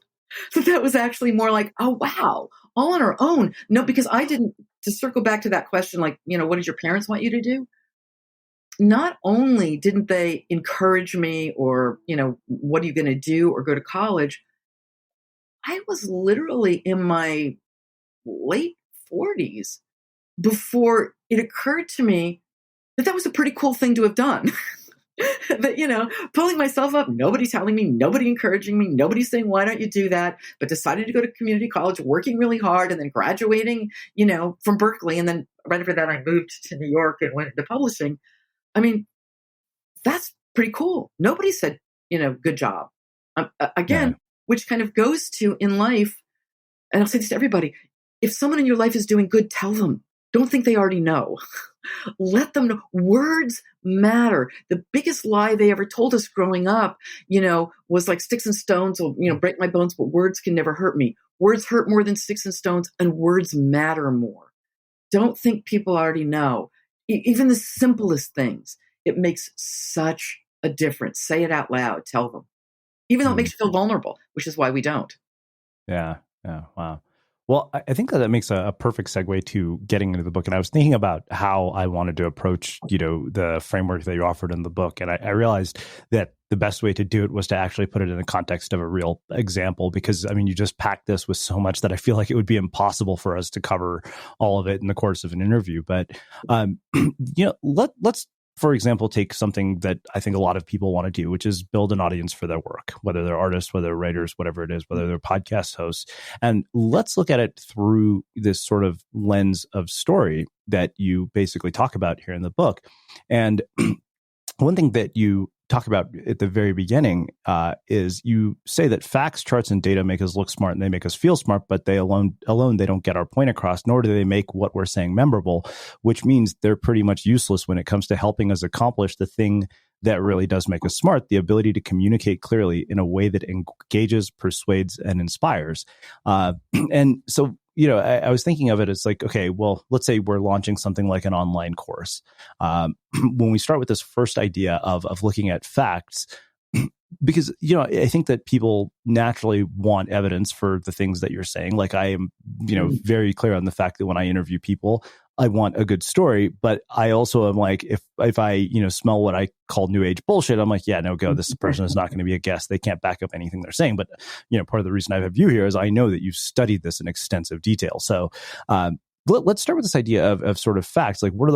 That was actually more like, oh, wow, all on our own. No, because I didn't, to circle back to that question, what did your parents want you to do? Not only didn't they encourage me or, what are you going to do or go to college? I was literally in my late 40s before it occurred to me that was a pretty cool thing to have done. that, pulling myself up, nobody telling me, nobody encouraging me, nobody saying, why don't you do that? But decided to go to community college, working really hard, and then graduating, from Berkeley. And then right after that, I moved to New York and went into publishing. I mean, that's pretty cool. Nobody said, good job. Again, which kind of goes to in life, and I'll say this to everybody, if someone in your life is doing good, tell them. Don't think they already know. Let them know. Words matter. The biggest lie they ever told us growing up, was like sticks and stones will, break my bones, but words can never hurt me. Words hurt more than sticks and stones, and words matter more. Don't think people already know. Even the simplest things, it makes such a difference. Say it out loud. Tell them. Even though it makes you feel vulnerable, which is why we don't. Yeah. Wow. Well, I think that makes a perfect segue to getting into the book. And I was thinking about how I wanted to approach, the framework that you offered in the book. And I realized that the best way to do it was to actually put it in the context of a real example, because, you just packed this with so much that I feel like it would be impossible for us to cover all of it in the course of an interview. But, let's, for example, take something that I think a lot of people want to do, which is build an audience for their work, whether they're artists, whether they're writers, whatever it is, whether they're podcast hosts. And let's look at it through this sort of lens of story that you basically talk about here in the book. And one thing that you talk about at the very beginning is you say that facts, charts, and data make us look smart and they make us feel smart, but they alone they don't get our point across, nor do they make what we're saying memorable, which means they're pretty much useless when it comes to helping us accomplish the thing that really does make us smart, the ability to communicate clearly in a way that engages, persuades, and inspires. And so, I was thinking of it as like, okay, well, let's say we're launching something like an online course. When we start with this first idea of looking at facts, because, I think that people naturally want evidence for the things that you're saying. Like I am, very clear on the fact that when I interview people, I want a good story, but I also am like, if I, smell what I call new age bullshit, I'm like, yeah, no go. This person is not going to be a guest. They can't back up anything they're saying. But, part of the reason I have you here is I know that you've studied this in extensive detail. So, let's start with this idea of sort of facts. Like, what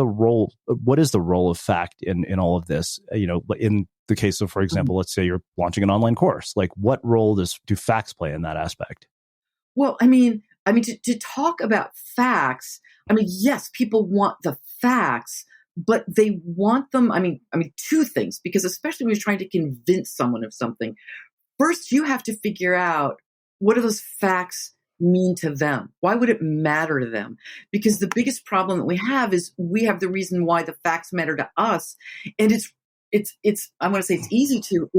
is the role of fact in all of this? In the case of, for example, let's say you're launching an online course. Like, what role do facts play in that aspect? Well, to talk about facts, yes, people want the facts, but they want them. Two things, because especially when you're trying to convince someone of something, first you have to figure out what do those facts mean to them? Why would it matter to them? Because the biggest problem that we have is we have the reason why the facts matter to us, and I want to say it's easy to.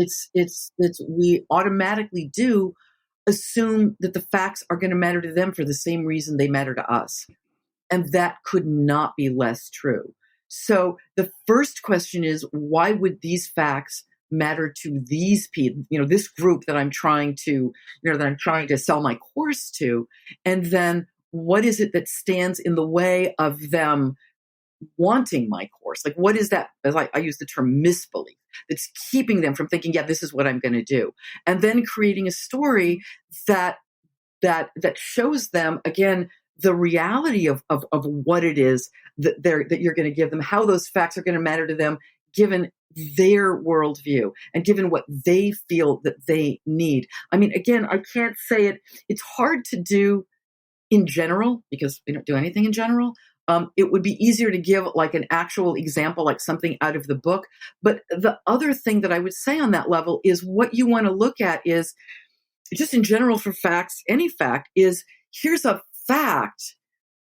We automatically do assume that the facts are going to matter to them for the same reason they matter to us. And that could not be less true. So the first question is, why would these facts matter to these people, this group that I'm trying to sell my course to? And then what is it that stands in the way of them wanting my course? Like, what is that? I use the term misbelief that's keeping them from thinking, yeah, this is what I'm going to do. And then creating a story that shows them, again, the reality of what it is that you're going to give them, how those facts are going to matter to them, given their worldview and given what they feel that they need. Again, I can't say it. It's hard to do in general because we don't do anything in general. It would be easier to give like an actual example, like something out of the book. But the other thing that I would say on that level is what you want to look at is just in general for facts, any fact is here's a fact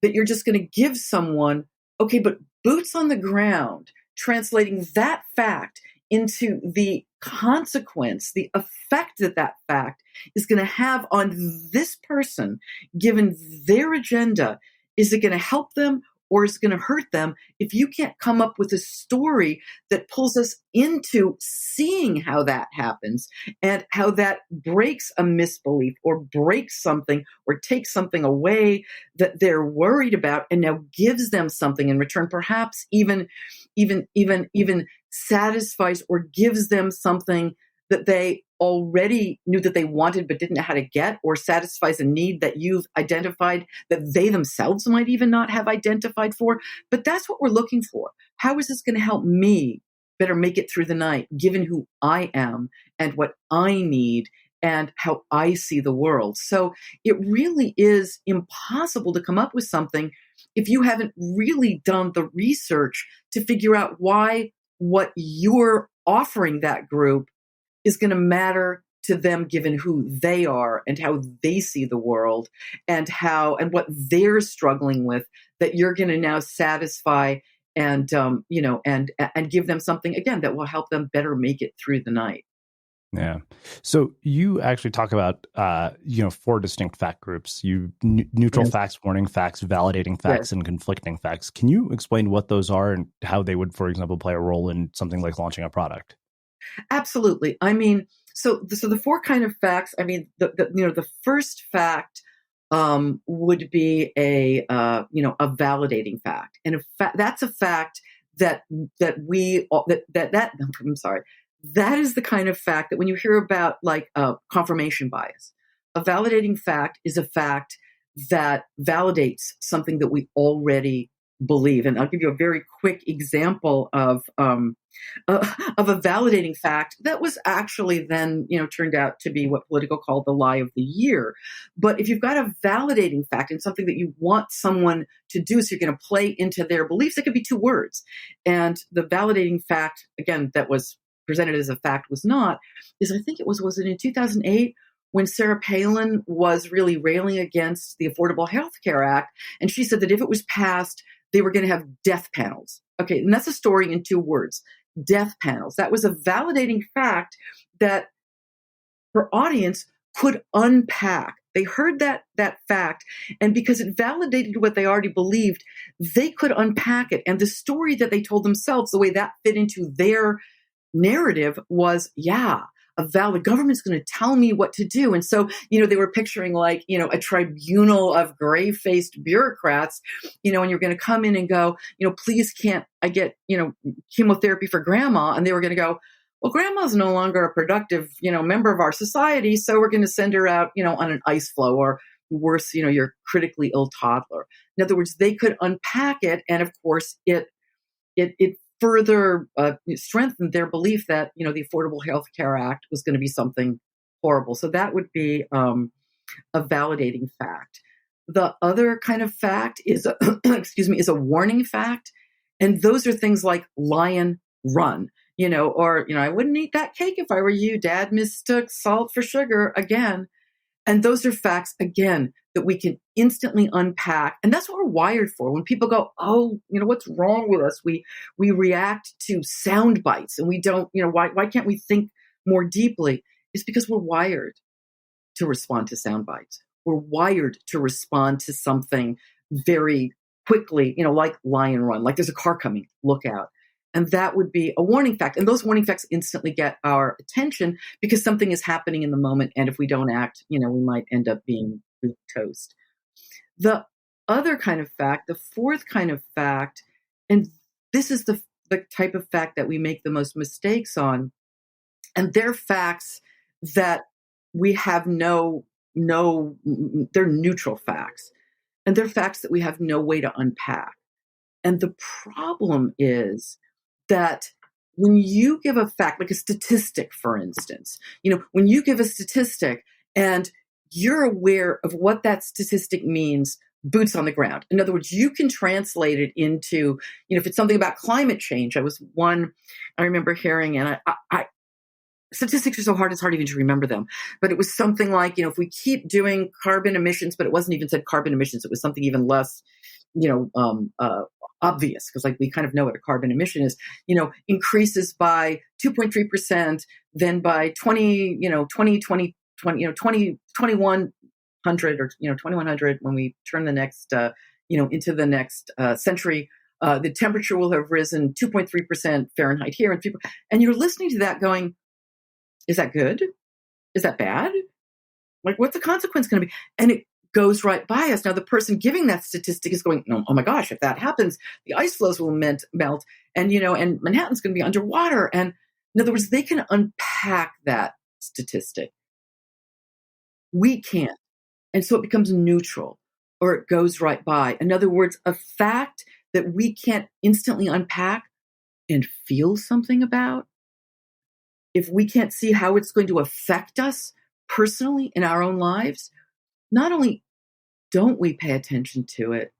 that you're just going to give someone. Okay, but boots on the ground, translating that fact into the consequence, the effect that fact is going to have on this person, given their agenda. Is it going to help them or is it going to hurt them? If you can't come up with a story that pulls us into seeing how that happens and how that breaks a misbelief or breaks something or takes something away that they're worried about and now gives them something in return, perhaps even satisfies or gives them something that they already knew that they wanted but didn't know how to get, or satisfies a need that you've identified that they themselves might even not have identified for. But that's what we're looking for. How is this going to help me better make it through the night, given who I am and what I need and how I see the world. So it really is impossible to come up with something if you haven't really done the research to figure out why what you're offering that group is going to matter to them, given who they are and how they see the world and what they're struggling with, that you're going to now satisfy and give them something again that will help them better make it through the night. Yeah. So you actually talk about, 4 distinct fact groups: neutral facts, warning facts, validating facts, and conflicting facts. Can you explain what those are and how they would, for example, play a role in something like launching a product? Absolutely. I mean, so the 4 kind of facts. I mean, the first fact would be a validating fact, and that's a fact that I'm sorry. That is the kind of fact that when you hear about like confirmation bias, a validating fact is a fact that validates something that we already believe. And I'll give you a very quick example of a validating fact that was actually then, turned out to be what Politico called the lie of the year. But if you've got a validating fact and something that you want someone to do, so you're going to play into their beliefs, it could be 2 words. And the validating fact, again, that was presented as a fact was I think it was it in 2008 when Sarah Palin was really railing against the Affordable Health Care Act. And she said that if it was passed, they were going to have death panels. Okay. And that's a story in 2 words, death panels. That was a validating fact that her audience could unpack. They heard that fact, and because it validated what they already believed, they could unpack it. And the story that they told themselves, the way that fit into their narrative was, the government's going to tell me what to do. And so, they were picturing like, a tribunal of gray-faced bureaucrats, and you're going to come in and go, please can't I get, chemotherapy for grandma? And they were going to go, well, grandma's no longer a productive, member of our society. So we're going to send her out, on an ice floe, or worse, your critically ill toddler. In other words, they could unpack it. And of course, it further strengthened their belief that, the Affordable Health Care Act was going to be something horrible. So that would be a validating fact. The other kind of fact is, is a warning fact. And those are things like lion run, or, I wouldn't eat that cake if I were you. Dad mistook salt for sugar again. And those are facts, again, that we can instantly unpack. And that's what we're wired for. When people go, oh, what's wrong with us? We react to sound bites and we don't, why can't we think more deeply? It's because we're wired to respond to sound bites. We're wired to respond to something very quickly, like lion run, like there's a car coming, look out. And that would be a warning fact. And those warning facts instantly get our attention because something is happening in the moment. And if we don't act, we might end up being toast. The other kind of fact, the 4th kind of fact, and this is the type of fact that we make the most mistakes on, and they're facts that we have they're neutral facts. And they're facts that we have no way to unpack. And the problem is that when you give a fact, like a statistic, for instance, when you give a statistic and you're aware of what that statistic means, boots on the ground. In other words, you can translate it into, if it's something about climate change. I remember hearing, and I statistics are so hard, it's hard even to remember them. But it was something like, if we keep doing carbon emissions, but it wasn't even said carbon emissions, it was something even less, obvious, because like we kind of know what a carbon emission is, increases by 2.3%, then by 2100 or 2100, when we turn the next into the next century, the temperature will have risen 2.3% Fahrenheit here, and you're listening to that going, is that good? Is that bad? Like, what's the consequence going to be? And it goes right by us. Now, the person giving that statistic is going, oh my gosh, if that happens, the ice floes will melt, and and Manhattan's going to be underwater. And in other words, they can unpack that statistic. We can't. And so it becomes neutral, or it goes right by. In other words, a fact that we can't instantly unpack and feel something about, if we can't see how it's going to affect us personally in our own lives, not only don't we pay attention to it,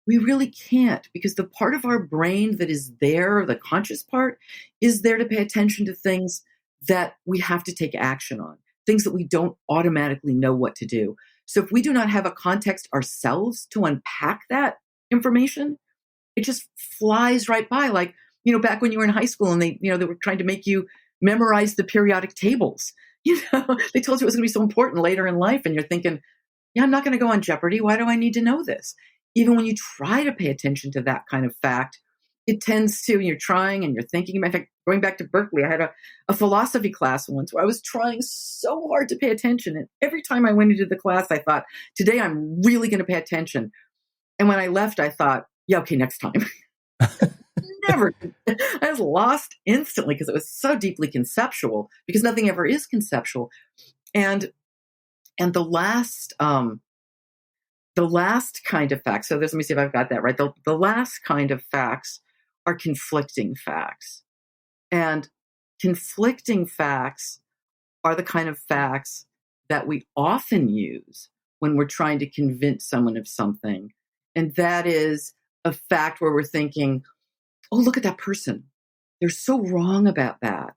we really can't, because the part of our brain that is there, the conscious part, is there to pay attention to things that we have to take action on, things that we don't automatically know what to do. So if we do not have a context ourselves to unpack that information, it just flies right by. Like, back when you were in high school and they were trying to make you memorize the periodic tables. They told you it was going to be so important later in life. And you're thinking, yeah, I'm not going to go on Jeopardy. Why do I need to know this? Even when you try to pay attention to that kind of fact, it tends to, you're trying and you're thinking. In fact, going back to Berkeley, I had a philosophy class once where I was trying so hard to pay attention. And every time I went into the class, I thought, today I'm really going to pay attention. And when I left, I thought, yeah, okay, next time. Never. I was lost instantly because it was so deeply conceptual, because nothing ever is conceptual. And the last kind of facts. So let me see if I've got that right. The last kind of facts are conflicting facts. And conflicting facts are the kind of facts that we often use when we're trying to convince someone of something. And that is a fact where we're thinking, oh, look at that person. They're so wrong about that.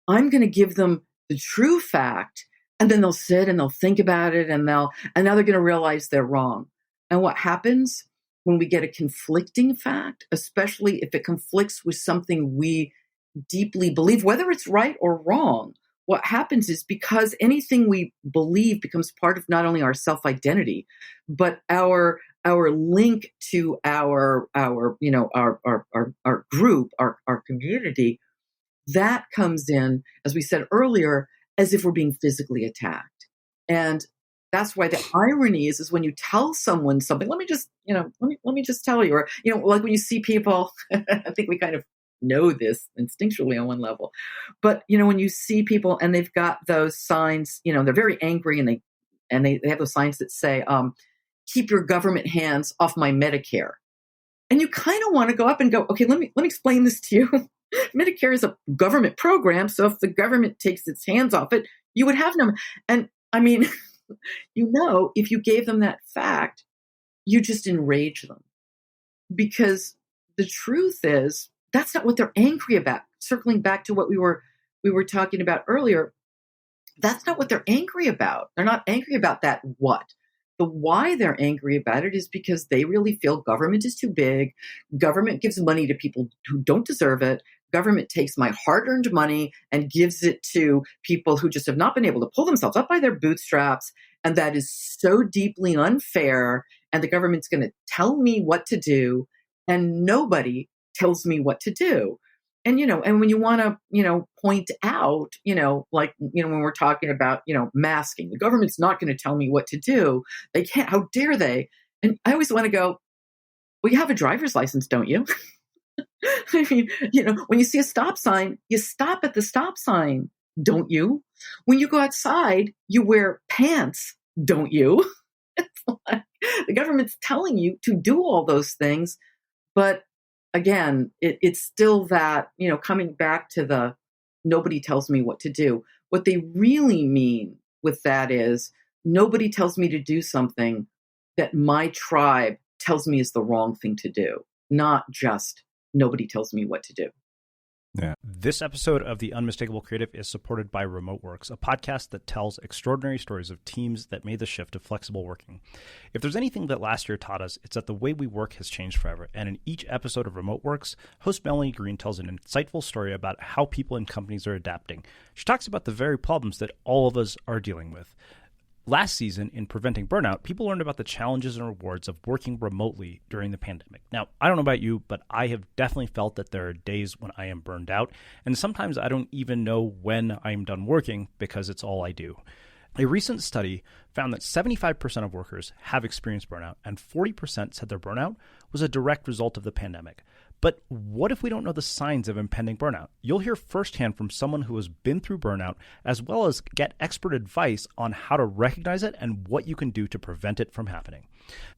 I'm going to give them the true fact. And then they'll sit and they'll think about it and now they're going to realize they're wrong. And what happens when we get a conflicting fact, especially if it conflicts with something we deeply believe, whether it's right or wrong, what happens is, because anything we believe becomes part of not only our self-identity, but our link to our group, our community, that comes in, as we said earlier, as if we're being physically attacked. And that's why the irony is when you tell someone something, let me just tell you, or, like when you see people, I think we kind of know this instinctually on one level, but, when you see people and they've got those signs, they're very angry and they have those signs that say, keep your government hands off my Medicare. And you kind of want to go up and go, okay, let me explain this to you. Medicare is a government program. So if the government takes its hands off it, you would have them. And I mean, if you gave them that fact, you just enrage them, because the truth is that's not what they're angry about. Circling back to what we were talking about earlier, that's not what they're angry about. They're not angry about that what. The why they're angry about it is because they really feel government is too big. Government gives money to people who don't deserve it. Government takes my hard-earned money and gives it to people who just have not been able to pull themselves up by their bootstraps. And that is so deeply unfair. And the government's going to tell me what to do. And nobody tells me what to do. And, and when you want to, point out, when we're talking about, masking, the government's not going to tell me what to do. They can't. How dare they? And I always want to go, well, you have a driver's license, don't you? I mean, when you see a stop sign, you stop at the stop sign, don't you? When you go outside, you wear pants, don't you? It's like the government's telling you to do all those things. But again, it's still that, coming back to the nobody tells me what to do. What they really mean with that is nobody tells me to do something that my tribe tells me is the wrong thing to do, not just nobody tells me what to do. Yeah. This episode of the Unmistakable Creative is supported by RemoteWorks, a podcast that tells extraordinary stories of teams that made the shift to flexible working. If there's anything that last year taught us, it's that the way we work has changed forever. And in each episode of RemoteWorks, host Melanie Green tells an insightful story about how people and companies are adapting. She talks about the very problems that all of us are dealing with. Last season, in Preventing Burnout, people learned about the challenges and rewards of working remotely during the pandemic. Now, I don't know about you, but I have definitely felt that there are days when I am burned out, and sometimes I don't even know when I'm done working because it's all I do. A recent study found that 75% of workers have experienced burnout, and 40% said their burnout was a direct result of the pandemic. But what if we don't know the signs of impending burnout? You'll hear firsthand from someone who has been through burnout, as well as get expert advice on how to recognize it and what you can do to prevent it from happening.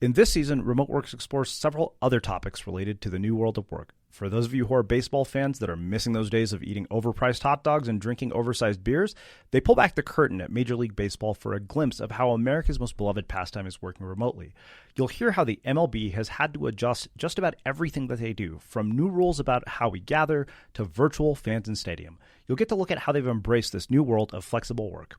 In this season, Remote Works explores several other topics related to the new world of work. For those of you who are baseball fans that are missing those days of eating overpriced hot dogs and drinking oversized beers, they pull back the curtain at Major League Baseball for a glimpse of how America's most beloved pastime is working remotely. You'll hear how the MLB has had to adjust just about everything that they do, from new rules about how we gather to virtual fans in stadium. You'll get to look at how they've embraced this new world of flexible work.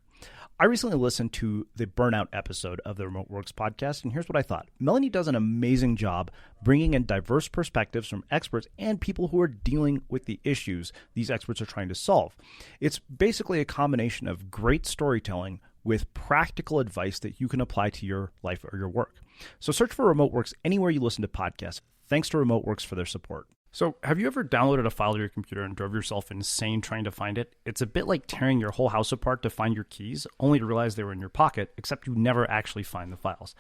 I recently listened to the Burnout episode of the Remote Works podcast, and here's what I thought. Melanie does an amazing job bringing in diverse perspectives from experts and people who are dealing with the issues these experts are trying to solve. It's basically a combination of great storytelling with practical advice that you can apply to your life or your work. So search for Remote Works anywhere you listen to podcasts. Thanks to Remote Works for their support. So have you ever downloaded a file to your computer and drove yourself insane trying to find it? It's a bit like tearing your whole house apart to find your keys, only to realize they were in your pocket, except you never actually find the files.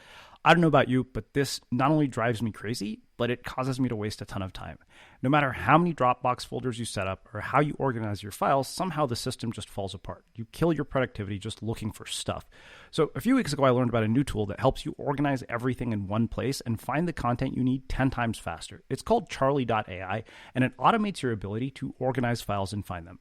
I don't know about you, but this not only drives me crazy, but it causes me to waste a ton of time. No matter how many Dropbox folders you set up or how you organize your files, somehow the system just falls apart. You kill your productivity just looking for stuff. So a few weeks ago, I learned about a new tool that helps you organize everything in one place and find the content you need 10 times faster. It's called Charlie.ai, and it automates your ability to organize files and find them.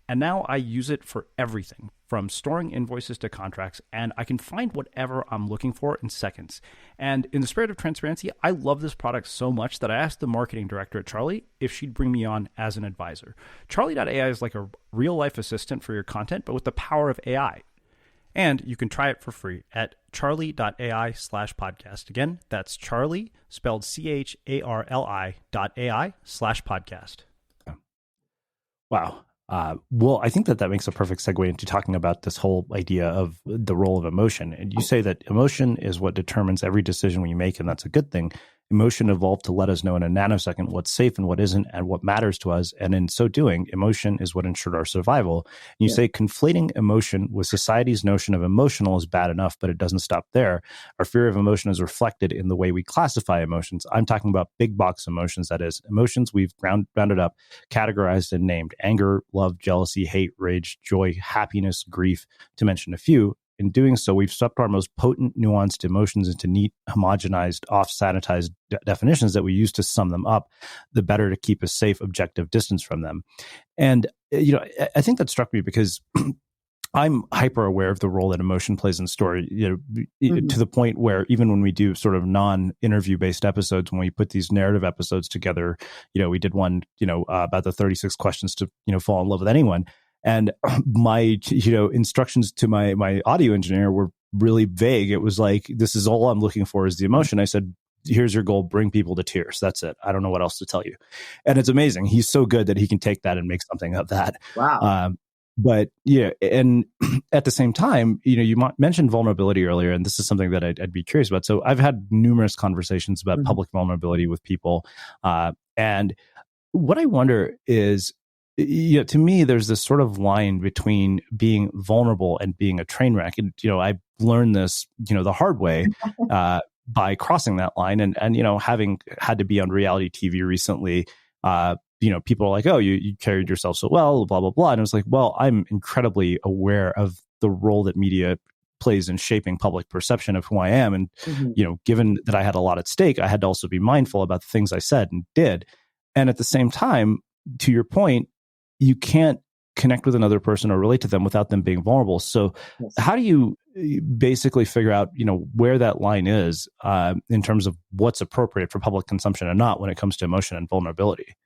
And now I use it for everything, from storing invoices to contracts, and I can find whatever I'm looking for in seconds. And in the spirit of transparency, I love this product so much that I asked the marketing director at Charlie if she'd bring me on as an advisor. Charlie.ai is like a real-life assistant for your content, but with the power of AI. And you can try it for free at charlie.ai/podcast. Again, that's Charlie, spelled CHARLI.ai/podcast. Wow. Well, I think that makes a perfect segue into talking about this whole idea of the role of emotion. And you say that emotion is what determines every decision we make, and that's a good thing. Emotion evolved to let us know in a nanosecond what's safe and what isn't and what matters to us. And in so doing, emotion is what ensured our survival. And you say conflating emotion with society's notion of emotional is bad enough, but it doesn't stop there. Our fear of emotion is reflected in the way we classify emotions. I'm talking about big box emotions, that is, emotions we've rounded up, categorized, and named: anger, love, jealousy, hate, rage, joy, happiness, grief, to mention a few. In doing so, we've swept our most potent, nuanced emotions into neat, homogenized, off-sanitized definitions that we use to sum them up, the better to keep a safe, objective distance from them. And, I think that struck me because I'm hyper aware of the role that emotion plays in story, to the point where even when we do sort of non-interview based episodes, when we put these narrative episodes together, we did one, about the 36 questions to, fall in love with anyone. And my, instructions to my audio engineer were really vague. It was like, this is all I'm looking for is the emotion. I said, here's your goal, bring people to tears. That's it. I don't know what else to tell you. And it's amazing. He's so good that he can take that and make something of that. Wow. But yeah, and at the same time, you mentioned vulnerability earlier, and this is something that I'd be curious about. So I've had numerous conversations about public vulnerability with people. And what I wonder is, to me, there's this sort of line between being vulnerable and being a train wreck. And, I learned this, the hard way by crossing that line. And having had to be on reality TV recently, people are like, oh, you carried yourself so well, blah, blah, blah. And I was like, well, I'm incredibly aware of the role that media plays in shaping public perception of who I am. And, given that I had a lot at stake, I had to also be mindful about the things I said and did. And at the same time, to your point, you can't connect with another person or relate to them without them being vulnerable. So how do you basically figure out, where that line is in terms of what's appropriate for public consumption and not when it comes to emotion and vulnerability?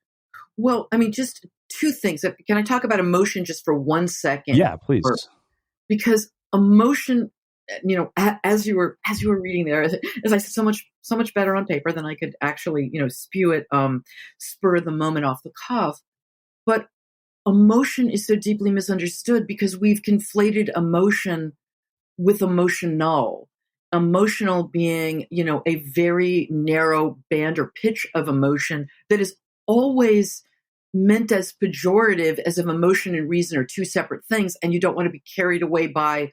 Well, I mean, just two things. Can I talk about emotion just for 1 second? Yeah, please. Because emotion, as you were reading there, as I said, so much better on paper than I could actually, spew it, spur of the moment off the cuff. But emotion is so deeply misunderstood because we've conflated emotion with emotional. Emotional being, a very narrow band or pitch of emotion that is always meant as pejorative, as if emotion and reason are two separate things, and you don't want to be carried away by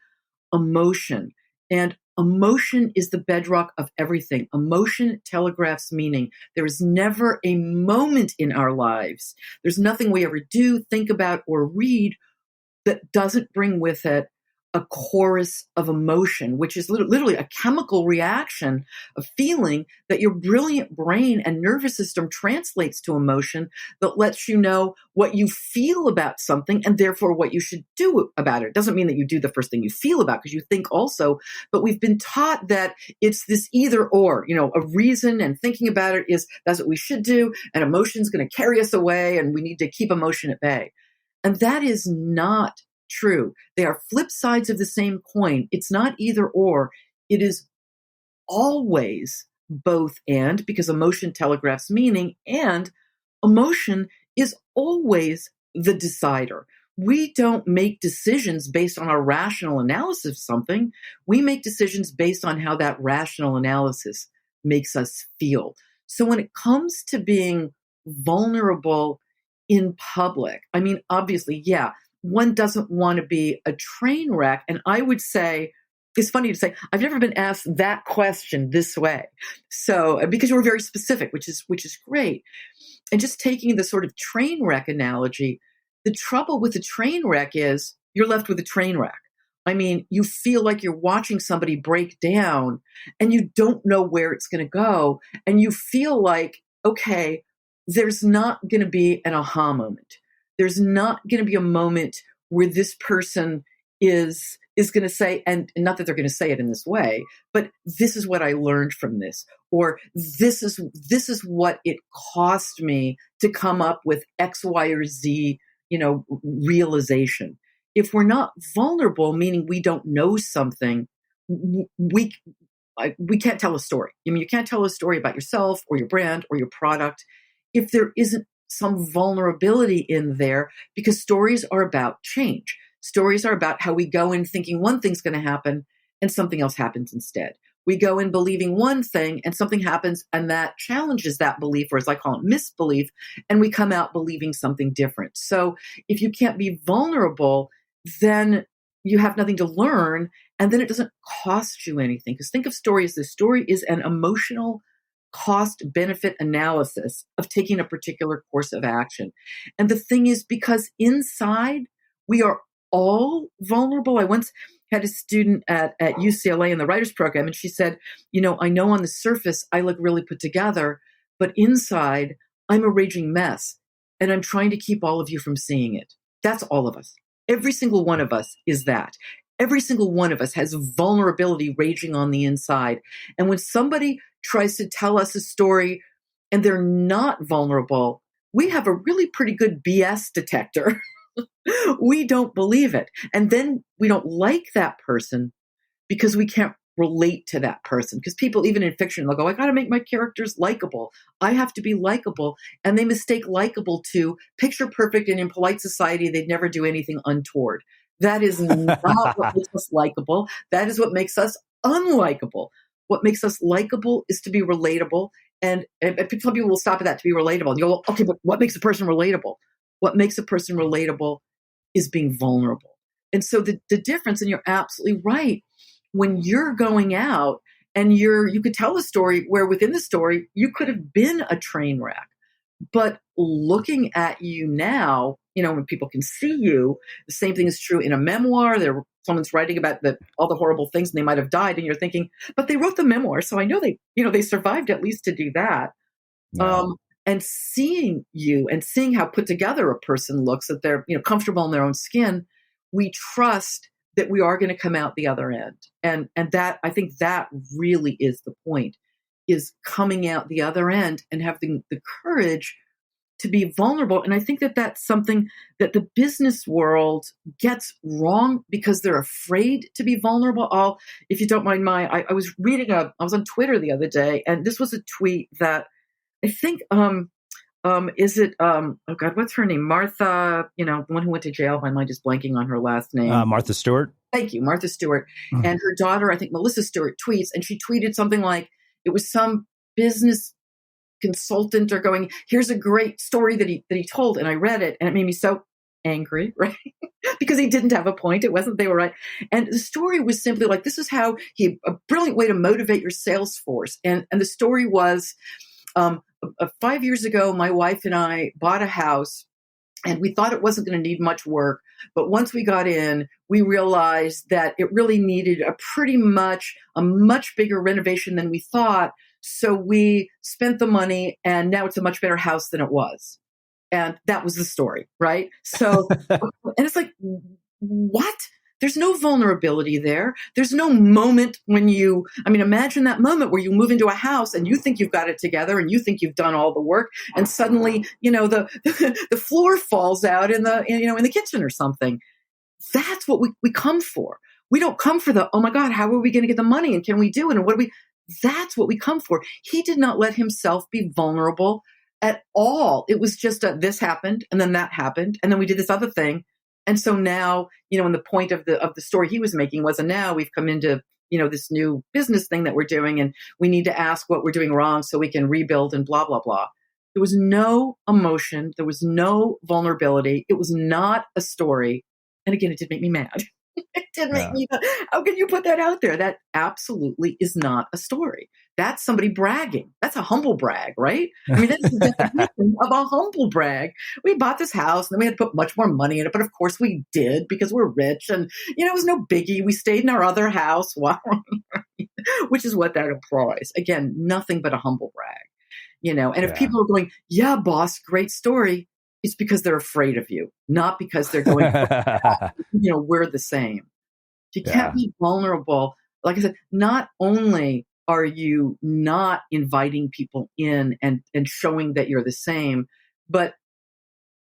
emotion. And emotion is the bedrock of everything. Emotion telegraphs meaning. There is never a moment in our lives. There's nothing we ever do, think about, or read that doesn't bring with it a chorus of emotion, which is literally a chemical reaction of feeling that your brilliant brain and nervous system translates to emotion that lets you know what you feel about something and therefore what you should do about it. It doesn't mean that you do the first thing you feel about, because you think also, but we've been taught that it's this either or, a reason and thinking about it that's what we should do, and emotion's going to carry us away and we need to keep emotion at bay. And that is not true. They are flip sides of the same coin. It's not either or. It is always both and, because emotion telegraphs meaning, and emotion is always the decider. We don't make decisions based on our rational analysis of something. We make decisions based on how that rational analysis makes us feel. So when it comes to being vulnerable in public, obviously, yeah, one doesn't want to be a train wreck. And I would say, it's funny to say, I've never been asked that question this way. So, because you were very specific, which is great. And just taking the sort of train wreck analogy, the trouble with the train wreck is you're left with a train wreck. You feel like you're watching somebody break down and you don't know where it's going to go. And you feel like, okay, there's not going to be an aha moment. There's not going to be a moment where this person is going to say, and not that they're going to say it in this way, but this is what I learned from this, or this is what it cost me to come up with X, Y, or Z, realization. If we're not vulnerable, meaning we don't know something, we can't tell a story. You can't tell a story about yourself or your brand or your product if there isn't some vulnerability in there, because stories are about change. Stories are about how we go in thinking one thing's going to happen and something else happens instead. We go in believing one thing and something happens and that challenges that belief, or as I call it, misbelief, and we come out believing something different. So if you can't be vulnerable, then you have nothing to learn, and then it doesn't cost you anything. Because think of story as this. Story is an emotional cost-benefit analysis of taking a particular course of action. And the thing is, because inside we are all vulnerable. I once had a student at UCLA in the writers program, and she said, I know on the surface I look really put together, but inside I'm a raging mess, and I'm trying to keep all of you from seeing it. That's all of us. Every single one of us is that. Every single one of us has vulnerability raging on the inside. And when somebody tries to tell us a story and they're not vulnerable, we have a really pretty good BS detector. We don't believe it. And then we don't like that person because we can't relate to that person. Because people, even in fiction, they'll go, I got to make my characters likable. I have to be likable. And they mistake likable to picture perfect, and in polite society, they'd never do anything untoward. That is not what makes us likable. That is what makes us unlikable. What makes us likable is to be relatable. And some people will stop at that, to be relatable. And you go, okay, but what makes a person relatable? What makes a person relatable is being vulnerable. And so the difference, and you're absolutely right, when you're going out and you could tell a story where within the story, you could have been a train wreck. But looking at you now, when people can see you, the same thing is true in a memoir. Someone's writing about all the horrible things and they might have died, and you're thinking, but they wrote the memoir, so I know they survived at least to do that. Yeah. And seeing you and seeing how put together a person looks, that they're comfortable in their own skin, we trust that we are going to come out the other end. And that, I think that really is the point, is coming out the other end and having the courage to be vulnerable. And I think that that's something that the business world gets wrong because they're afraid to be vulnerable. If you don't mind I was I was on Twitter the other day, and this was a tweet that I think, is it, oh God, what's her name? Martha, the one who went to jail. My mind is blanking on her last name. Martha Stewart. Thank you, Martha Stewart. Mm-hmm. And her daughter, I think Melissa Stewart, tweets, and she tweeted something like, it was some business consultant or going, here's a great story that he told. And I read it and it made me so angry, right? Because he didn't have a point. It wasn't, they were right. And the story was simply like, this is how a brilliant way to motivate your sales force. And the story was, 5 years ago, my wife and I bought a house, and we thought it wasn't going to need much work, But once we got in, we realized that it really needed a much bigger renovation than we thought. So we spent the money, and now it's a much better house than it was. And that was the story, right? So, and it's like, what? There's no vulnerability there. There's no moment when imagine that moment where you move into a house and you think you've got it together and you think you've done all the work, and suddenly, the floor falls out in the kitchen or something. That's what we come for. We don't come for oh my God, how are we going to get the money, and can we do it? And that's what we come for. He did not let himself be vulnerable at all. It was just this happened, and then that happened, and then we did this other thing. And so now, and the point of the story he was making was, and now we've come into, this new business thing that we're doing, and we need to ask what we're doing wrong so we can rebuild and blah, blah, blah. There was no emotion. There was no vulnerability. It was not a story. And again, it did make me mad. It did make me, how can you put that out there? That absolutely is not a story. That's somebody bragging. That's a humble brag, right? I mean, that's the definition of a humble brag. We bought this house, and then we had to put much more money in it. But of course we did, because we're rich, and, it was no biggie. We stayed in our other house, which is what that implies. Again, nothing but a humble brag, and if people are going, yeah, boss, great story, it's because they're afraid of you, not because they're going, we're the same. You can't be vulnerable. Like I said, not only are you not inviting people in and showing that you're the same, but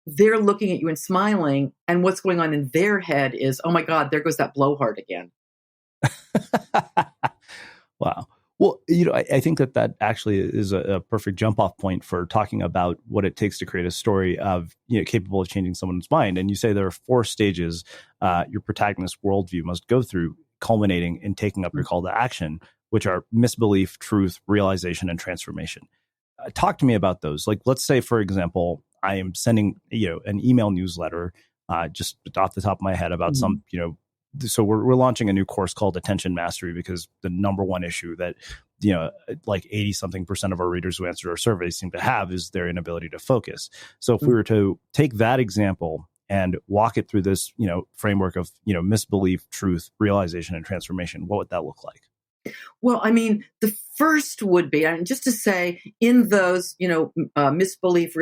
they're looking at you and smiling, and what's going on in their head is, oh my God, there goes that blowhard again. Wow. Well, I think that actually is a perfect jump off point for talking about what it takes to create a story of, capable of changing someone's mind. And you say there are 4 stages your protagonist worldview must go through, culminating in taking up your call to action, which are misbelief, truth, realization, and transformation. Talk to me about those. Like, let's say, for example, I am sending, an email newsletter, just off the top of my head about some, so we're launching a new course called Attention Mastery, because the number one issue that, like 80-something% of our readers who answered our surveys seem to have is their inability to focus. So if we were to take that example and walk it through this, framework of, misbelief, truth, realization, and transformation, what would that look like? Well, I mean, the first would be, and just to say, in those, misbelief,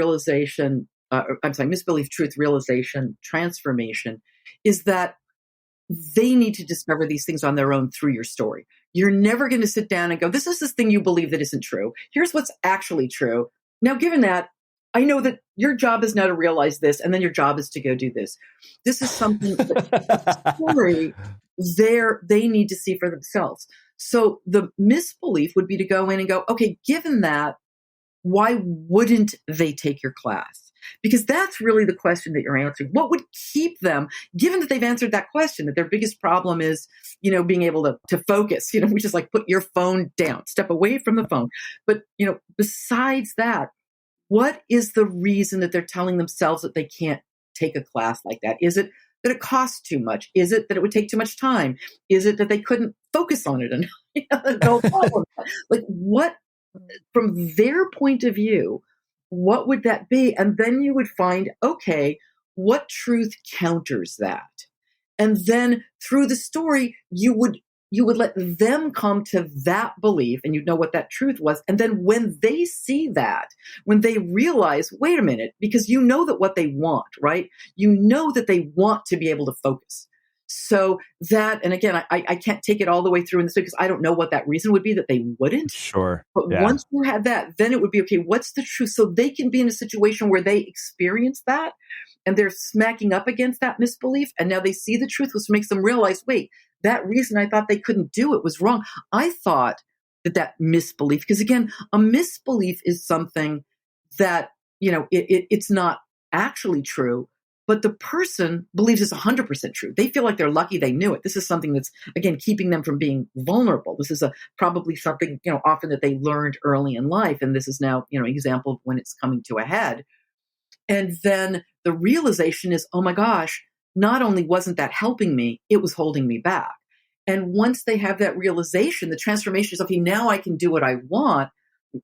truth, realization, transformation, is that they need to discover these things on their own through your story. You're never going to sit down and go, this is this thing you believe that isn't true. Here's what's actually true. Now, given that, I know that your job is now to realize this, and then your job is to go do this. This is something that story they need to see for themselves. So the misbelief would be to go in and go, okay, given that, why wouldn't they take your class? Because that's really the question that you're answering. What would keep them, given that they've answered that question, that their biggest problem is, being able to focus, which is like put your phone down, step away from the phone. But, besides that, what is the reason that they're telling themselves that they can't take a class like that? Is it that it costs too much? Is it that it would take too much time? Is it that they couldn't focus on it enough? No problem. Like, what, from their point of view, what would that be? And then you would find, okay, what truth counters that? And then through the story, you would let them come to that belief, and you'd know what that truth was. And then when they see that, when they realize, wait a minute, because you know that what they want, right? You know that they want to be able to focus. So that, and again, I can't take it all the way through in this because I don't know what that reason would be that they wouldn't. Sure. But once you had that, then it would be, okay, what's the truth? So they can be in a situation where they experience that and they're smacking up against that misbelief. And now they see the truth, which makes them realize, wait, that reason I thought they couldn't do it was wrong. I thought that misbelief, because again, a misbelief is something that, it's not actually true, but the person believes it's 100% true. They feel like they're lucky they knew it. This is something that's, again, keeping them from being vulnerable. This is probably something, often that they learned early in life. And this is now, an example of when it's coming to a head. And then the realization is, oh my gosh, not only wasn't that helping me, it was holding me back. And once they have that realization, the transformation is, okay, now I can do what I want,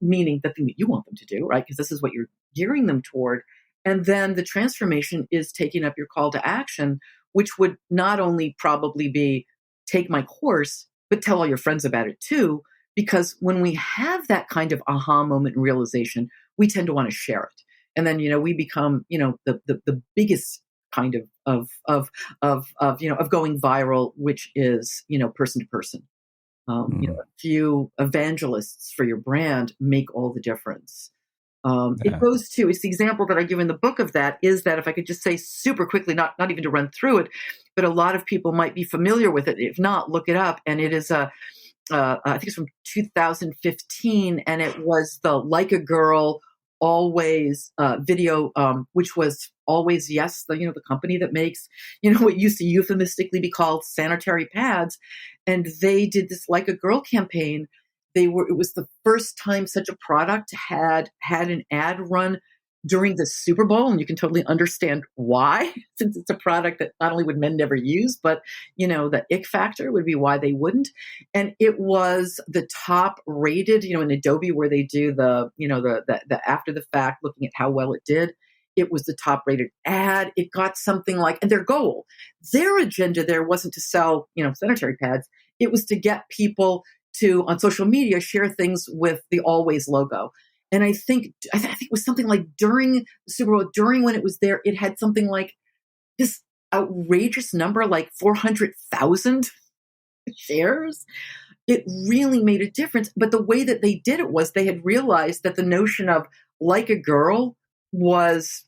meaning the thing that you want them to do, right? Because this is what you're gearing them toward. And then the transformation is taking up your call to action, which would not only probably be take my course, but tell all your friends about it too. Because when we have that kind of aha moment and realization, we tend to want to share it. And then, we become, the biggest kind of going viral, which is, person to person. A few evangelists for your brand make all the difference. It goes to, it's the example that I give in the book of that, is that if I could just say super quickly, not even to run through it, but a lot of people might be familiar with it. If not, look it up. And it is I think it's from 2015, and it was the Like a Girl Always video, which was Always Yes, the company that makes, what used to euphemistically be called sanitary pads. And they did this Like a Girl campaign. It was the first time such a product had an ad run during the Super Bowl, and you can totally understand why, since it's a product that not only would men never use, but the ick factor would be why they wouldn't. And it was the top rated, in Adobe, where they do the after the fact, looking at how well it did. It was the top rated ad. It got something like, and their agenda there wasn't to sell, sanitary pads. It was to get people to, on social media, share things with the Always logo. And I think it was something like during the Super Bowl, during when it was there, it had something like this outrageous number, like 400,000 shares. It really made a difference. But the way that they did it was they had realized that the notion of like a girl was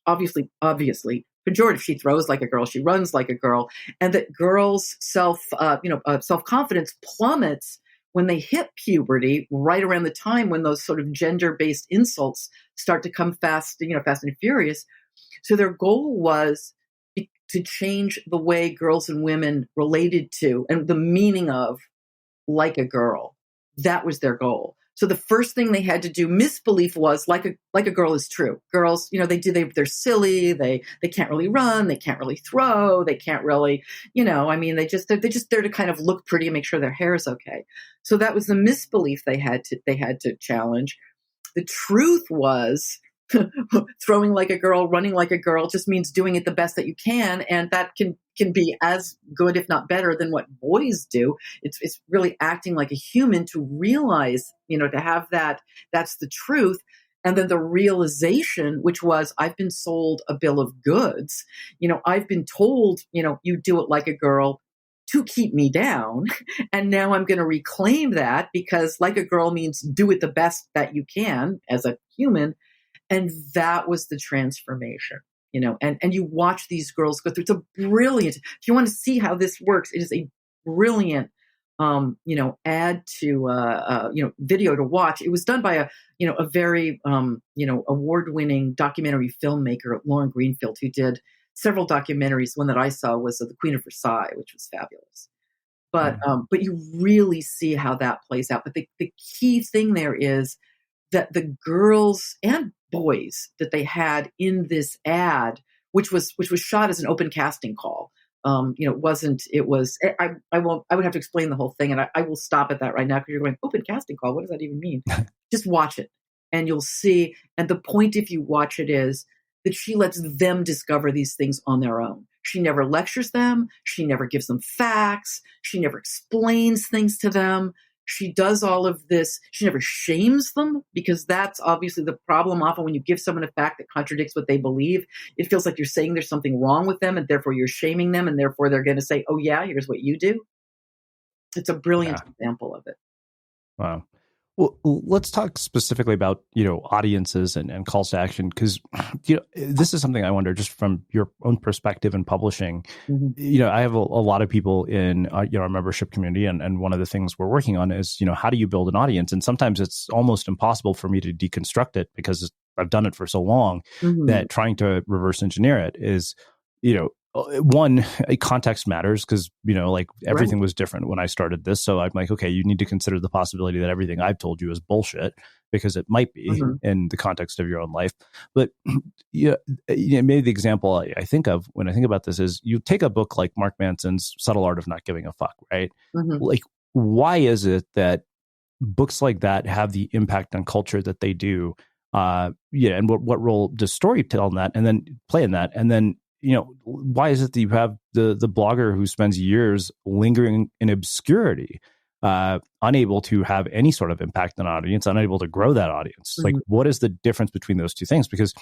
obviously pejorative. She throws like a girl, she runs like a girl, and that girls' self-confidence plummets when they hit puberty, right around the time when those sort of gender-based insults start to come fast and furious. So their goal was to change the way girls and women related to and the meaning of like a girl. That was their goal. So the first thing they had to do, misbelief was like a girl is true. Girls, they're silly. They can't really run. They can't really throw. They can't really, they're just there to kind of look pretty and make sure their hair is okay. So that was the misbelief they had to challenge. The truth was throwing like a girl, running like a girl just means doing it the best that you can. And that can be as good, if not better, than what boys do. It's really acting like a human to realize, to have that's the truth. And then the realization, which was, I've been sold a bill of goods. I've been told, you do it like a girl to keep me down. And now I'm going to reclaim that, because like a girl means do it the best that you can as a human. And that was the transformation, and you watch these girls go through. It's a brilliant, if you want to see how this works, it is a brilliant, ad to, video to watch. It was done by a very, award-winning documentary filmmaker, Lauren Greenfield, who did several documentaries. One that I saw was The Queen of Versailles, which was fabulous. But you really see how that plays out. But the key thing there is that the girls and boys that they had in this ad, which was shot as an open casting call. I would have to explain the whole thing, and I will stop at that right now, because you're going, open casting call, what does that even mean? Just watch it and you'll see. And the point, if you watch it, is that she lets them discover these things on their own. She never lectures them. She never gives them facts. She never explains things to them. She does all of this. She never shames them, because that's obviously the problem. Often when you give someone a fact that contradicts what they believe, it feels like you're saying there's something wrong with them, and therefore you're shaming them, and therefore they're going to say, oh yeah, here's what you do. It's a brilliant example of it. Wow. Well, let's talk specifically about, audiences and calls to action, because, this is something I wonder, just from your own perspective in publishing. Mm-hmm. I have a lot of people in, our membership community, and one of the things we're working on is, how do you build an audience? And sometimes it's almost impossible for me to deconstruct it, because I've done it for so long, mm-hmm. that trying to reverse engineer it is, one, context matters, because, everything was different when I started this. So I'm like, okay, you need to consider the possibility that everything I've told you is bullshit, because it might be mm-hmm. in the context of your own life. But maybe the example I think of when I think about this is, you take a book like Mark Manson's Subtle Art of Not Giving a Fuck, right? Mm-hmm. Like, why is it that books like that have the impact on culture that they do, Yeah, and what role does story tell in that, and then play in that, and then why is it that you have the blogger who spends years lingering in obscurity, unable to have any sort of impact on an audience, unable to grow that audience? Mm-hmm. Like, what is the difference between those two things? Because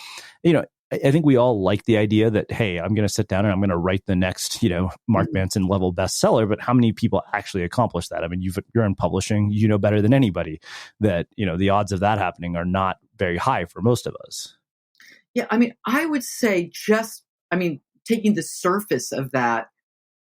I think we all like the idea that, hey, I'm going to sit down and I'm going to write the next, Mark Manson level bestseller. But how many people actually accomplish that? I mean, you're in publishing, better than anybody that, the odds of that happening are not very high for most of us. Yeah. I mean, I would say taking the surface of that,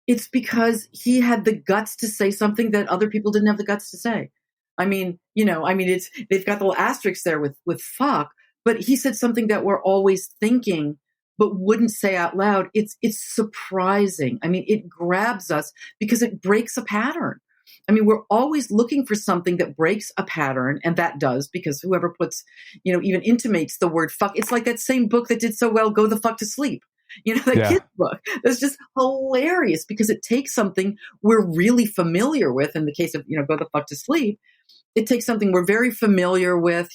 it's because he had the guts to say something that other people didn't have the guts to say. They've got the little asterisks there with fuck, but he said something that we're always thinking, but wouldn't say out loud. It's surprising. I mean, it grabs us because it breaks a pattern. I mean, we're always looking for something that breaks a pattern, and that does, because whoever puts, even intimates the word fuck, it's like that same book that did so well, Go the Fuck to Sleep. Kid's book. That's just hilarious because it takes something we're really familiar with. In the case of, Go the Fuck to Sleep, it takes something we're very familiar with,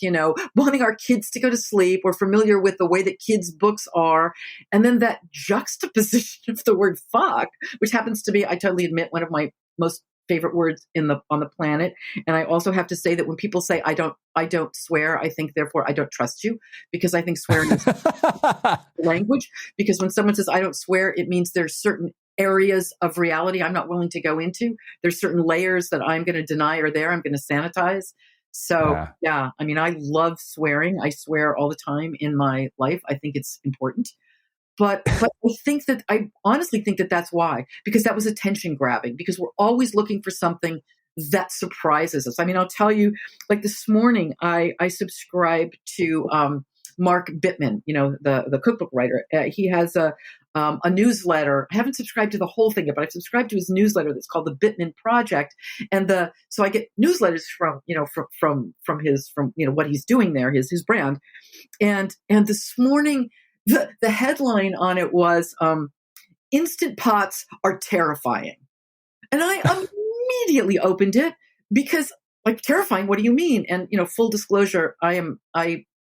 wanting our kids to go to sleep. We're familiar with the way that kids' books are. And then that juxtaposition of the word fuck, which happens to be, I totally admit, one of my most favorite words on the planet. And I also have to say that when people say, I don't swear, I think, therefore, I don't trust you, because I think swearing is language. Because when someone says, I don't swear, it means there's certain areas of reality I'm not willing to go into. There's certain layers that I'm going to deny are there. I'm going to sanitize. So yeah, I mean, I love swearing. I swear all the time in my life. I think it's important. But I honestly think that that's why, because that was attention grabbing, because we're always looking for something that surprises us. I mean, I'll tell you, like this morning, I subscribed to Mark Bittman, the cookbook writer. He has a newsletter. I haven't subscribed to the whole thing yet, but I've subscribed to his newsletter that's called the Bittman Project. And so I get newsletters from what he's doing there, his brand. And this morning, the headline on it was, Instant Pots Are Terrifying. And I immediately opened it because, like, terrifying, what do you mean? And, full disclosure, I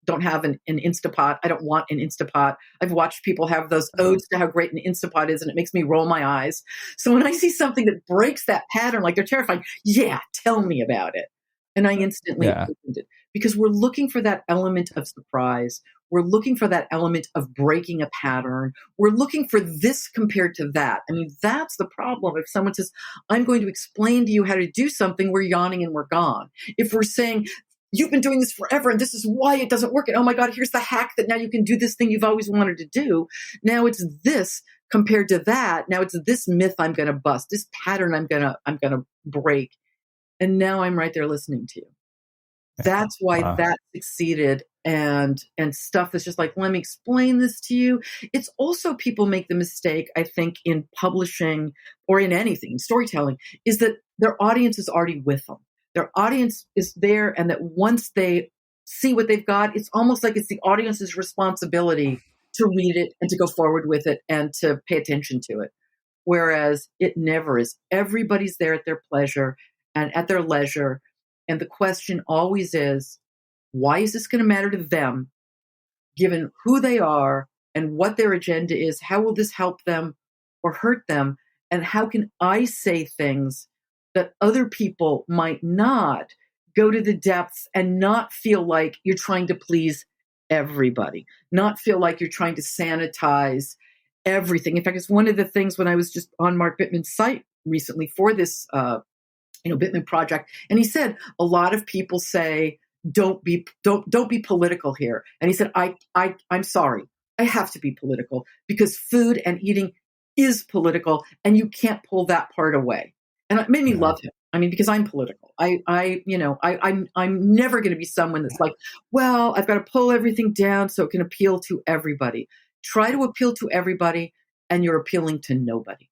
don't have an Instapot. I don't want an Instapot. I've watched people have those odes to how great an Instapot is, and it makes me roll my eyes. So when I see something that breaks that pattern, like they're terrifying, tell me about it. And I instantly opened it, because we're looking for that element of surprise. We're looking for that element of breaking a pattern. We're looking for this compared to that. I mean, that's the problem. If someone says, I'm going to explain to you how to do something, we're yawning and we're gone. If we're saying, you've been doing this forever and this is why it doesn't work, and oh my God, here's the hack that now you can do this thing you've always wanted to do. Now it's this compared to that. Now it's this myth I'm going to bust, this pattern I'm going to break. And now I'm right there listening to you. That's why that succeeded. And stuff that's just like, let me explain this to you. It's also, people make the mistake, I think, in publishing or in anything, storytelling, is that their audience is already with them. Their audience is there, and that once they see what they've got, it's almost like it's the audience's responsibility to read it and to go forward with it and to pay attention to it. Whereas it never is. Everybody's there at their pleasure and at their leisure. And the question always is, why is this going to matter to them, given who they are and what their agenda is? How will this help them or hurt them? And how can I say things that other people might not, go to the depths and not feel like you're trying to please everybody, not feel like you're trying to sanitize everything. In fact, it's one of the things when I was just on Mark Bittman's site recently for this Bittman Project, and he said a lot of people say, don't be political here. And he said, I'm sorry, I have to be political, because food and eating is political, and you can't pull that part away. And it made me love him. I mean, because I'm political. I'm never going to be someone that's like, well, I've got to pull everything down so it can appeal to everybody. Try to appeal to everybody, and you're appealing to nobody.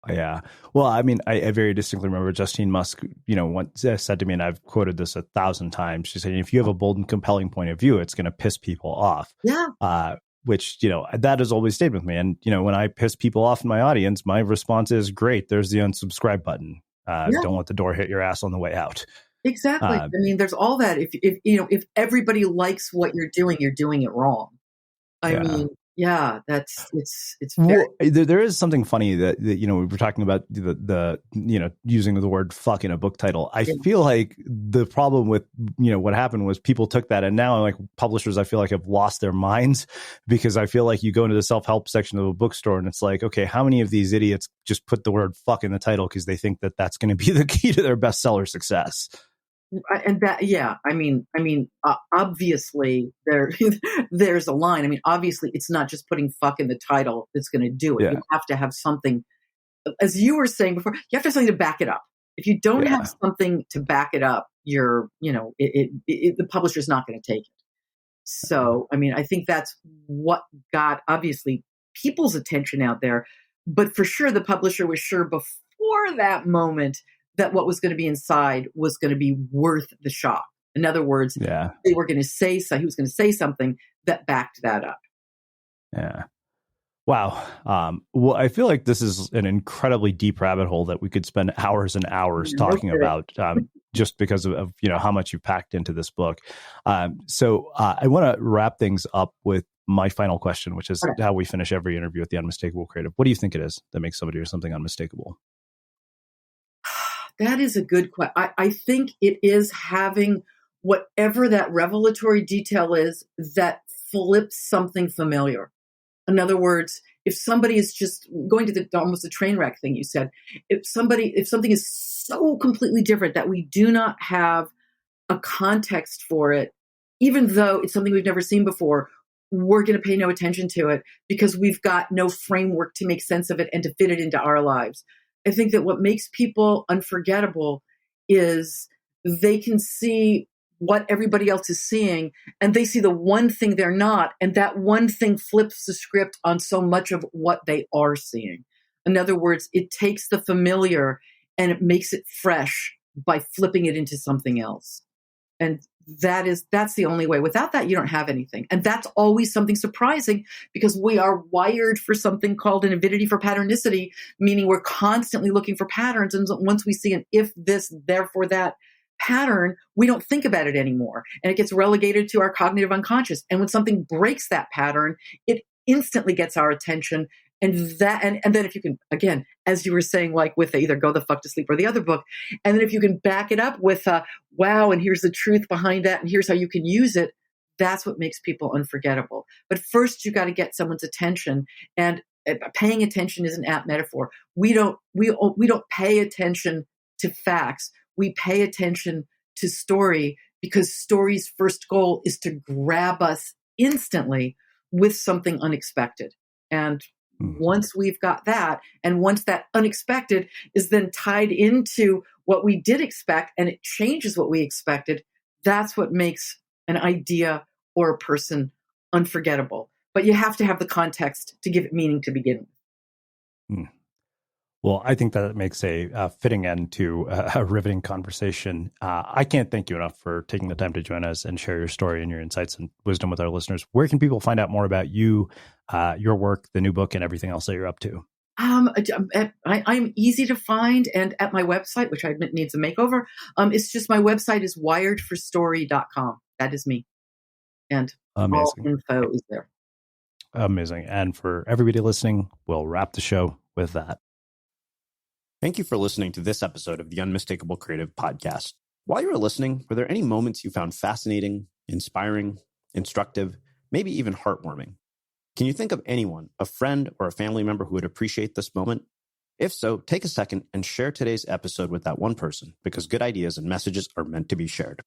Yeah. Well, I mean, I very distinctly remember Justine Musk, once said to me, and I've quoted this 1,000 times, she said, if you have a bold and compelling point of view, it's going to piss people off. Yeah. Which, that has always stayed with me. And, when I piss people off in my audience, my response is, great, there's the unsubscribe button. Don't let the door hit your ass on the way out. Exactly. I mean, there's all that. If everybody likes what you're doing it wrong. I mean, yeah, it's very. Well, there is something funny that we were talking about the using the word fuck in a book title. I feel like the problem with what happened was people took that, and now like publishers I feel like have lost their minds, because I feel like you go into the self-help section of a bookstore and it's like, okay, how many of these idiots just put the word fuck in the title because they think that that's going to be the key to their bestseller success? And that, yeah, I mean, obviously there's a line. I mean, obviously it's not just putting fuck in the title that's going to do it. Yeah. You have to have something, as you were saying before, you have to have something to back it up. If you don't have something to back it up, the publisher's not going to take it. So, I mean, I think that's what got obviously people's attention out there, but for sure the publisher was sure before that moment that what was going to be inside was going to be worth the shock. In other words, they were going to say he was going to say something that backed that up. Yeah. Wow. Well, I feel like this is an incredibly deep rabbit hole that we could spend hours and hours talking about, just because of how much you packed into this book. So I want to wrap things up with my final question, which is how we finish every interview with the Unmistakable Creative. What do you think it is that makes somebody or something unmistakable? That is a good question. I think it is having whatever that revelatory detail is that flips something familiar. In other words, if somebody is just going to almost a train wreck thing you said, if something is so completely different that we do not have a context for it, even though it's something we've never seen before, we're going to pay no attention to it because we've got no framework to make sense of it and to fit it into our lives. I think that what makes people unforgettable is they can see what everybody else is seeing and they see the one thing they're not. And that one thing flips the script on so much of what they are seeing. In other words, it takes the familiar and it makes it fresh by flipping it into something else. And that's the only way. Without that, you don't have anything. And that's always something surprising because we are wired for something called an avidity for patternicity, meaning we're constantly looking for patterns. And once we see an if this, therefore that pattern, we don't think about it anymore. And it gets relegated to our cognitive unconscious. And when something breaks that pattern, it instantly gets our attention. And then if you can, again, as you were saying, like with either Go the Fuck to Sleep or the other book, and then if you can back it up with wow, and here's the truth behind that, and here's how you can use it, that's what makes people unforgettable. But first, you got to get someone's attention, and paying attention is an apt metaphor. We don't pay attention to facts. We pay attention to story because story's first goal is to grab us instantly with something unexpected. And once we've got that, and once that unexpected is then tied into what we did expect and it changes what we expected, that's what makes an idea or a person unforgettable. But you have to have the context to give it meaning to begin with. Well, I think that makes a fitting end to a riveting conversation. I can't thank you enough for taking the time to join us and share your story and your insights and wisdom with our listeners. Where can people find out more about you, your work, the new book, and everything else that you're up to? I'm easy to find, and at my website, which I admit needs a makeover, it's just my website is wiredforstory.com. That is me. And amazing. All info is there. Amazing. And for everybody listening, we'll wrap the show with that. Thank you for listening to this episode of the Unmistakable Creative Podcast. While you were listening, were there any moments you found fascinating, inspiring, instructive, maybe even heartwarming? Can you think of anyone, a friend or a family member who would appreciate this moment? If so, take a second and share today's episode with that one person because good ideas and messages are meant to be shared.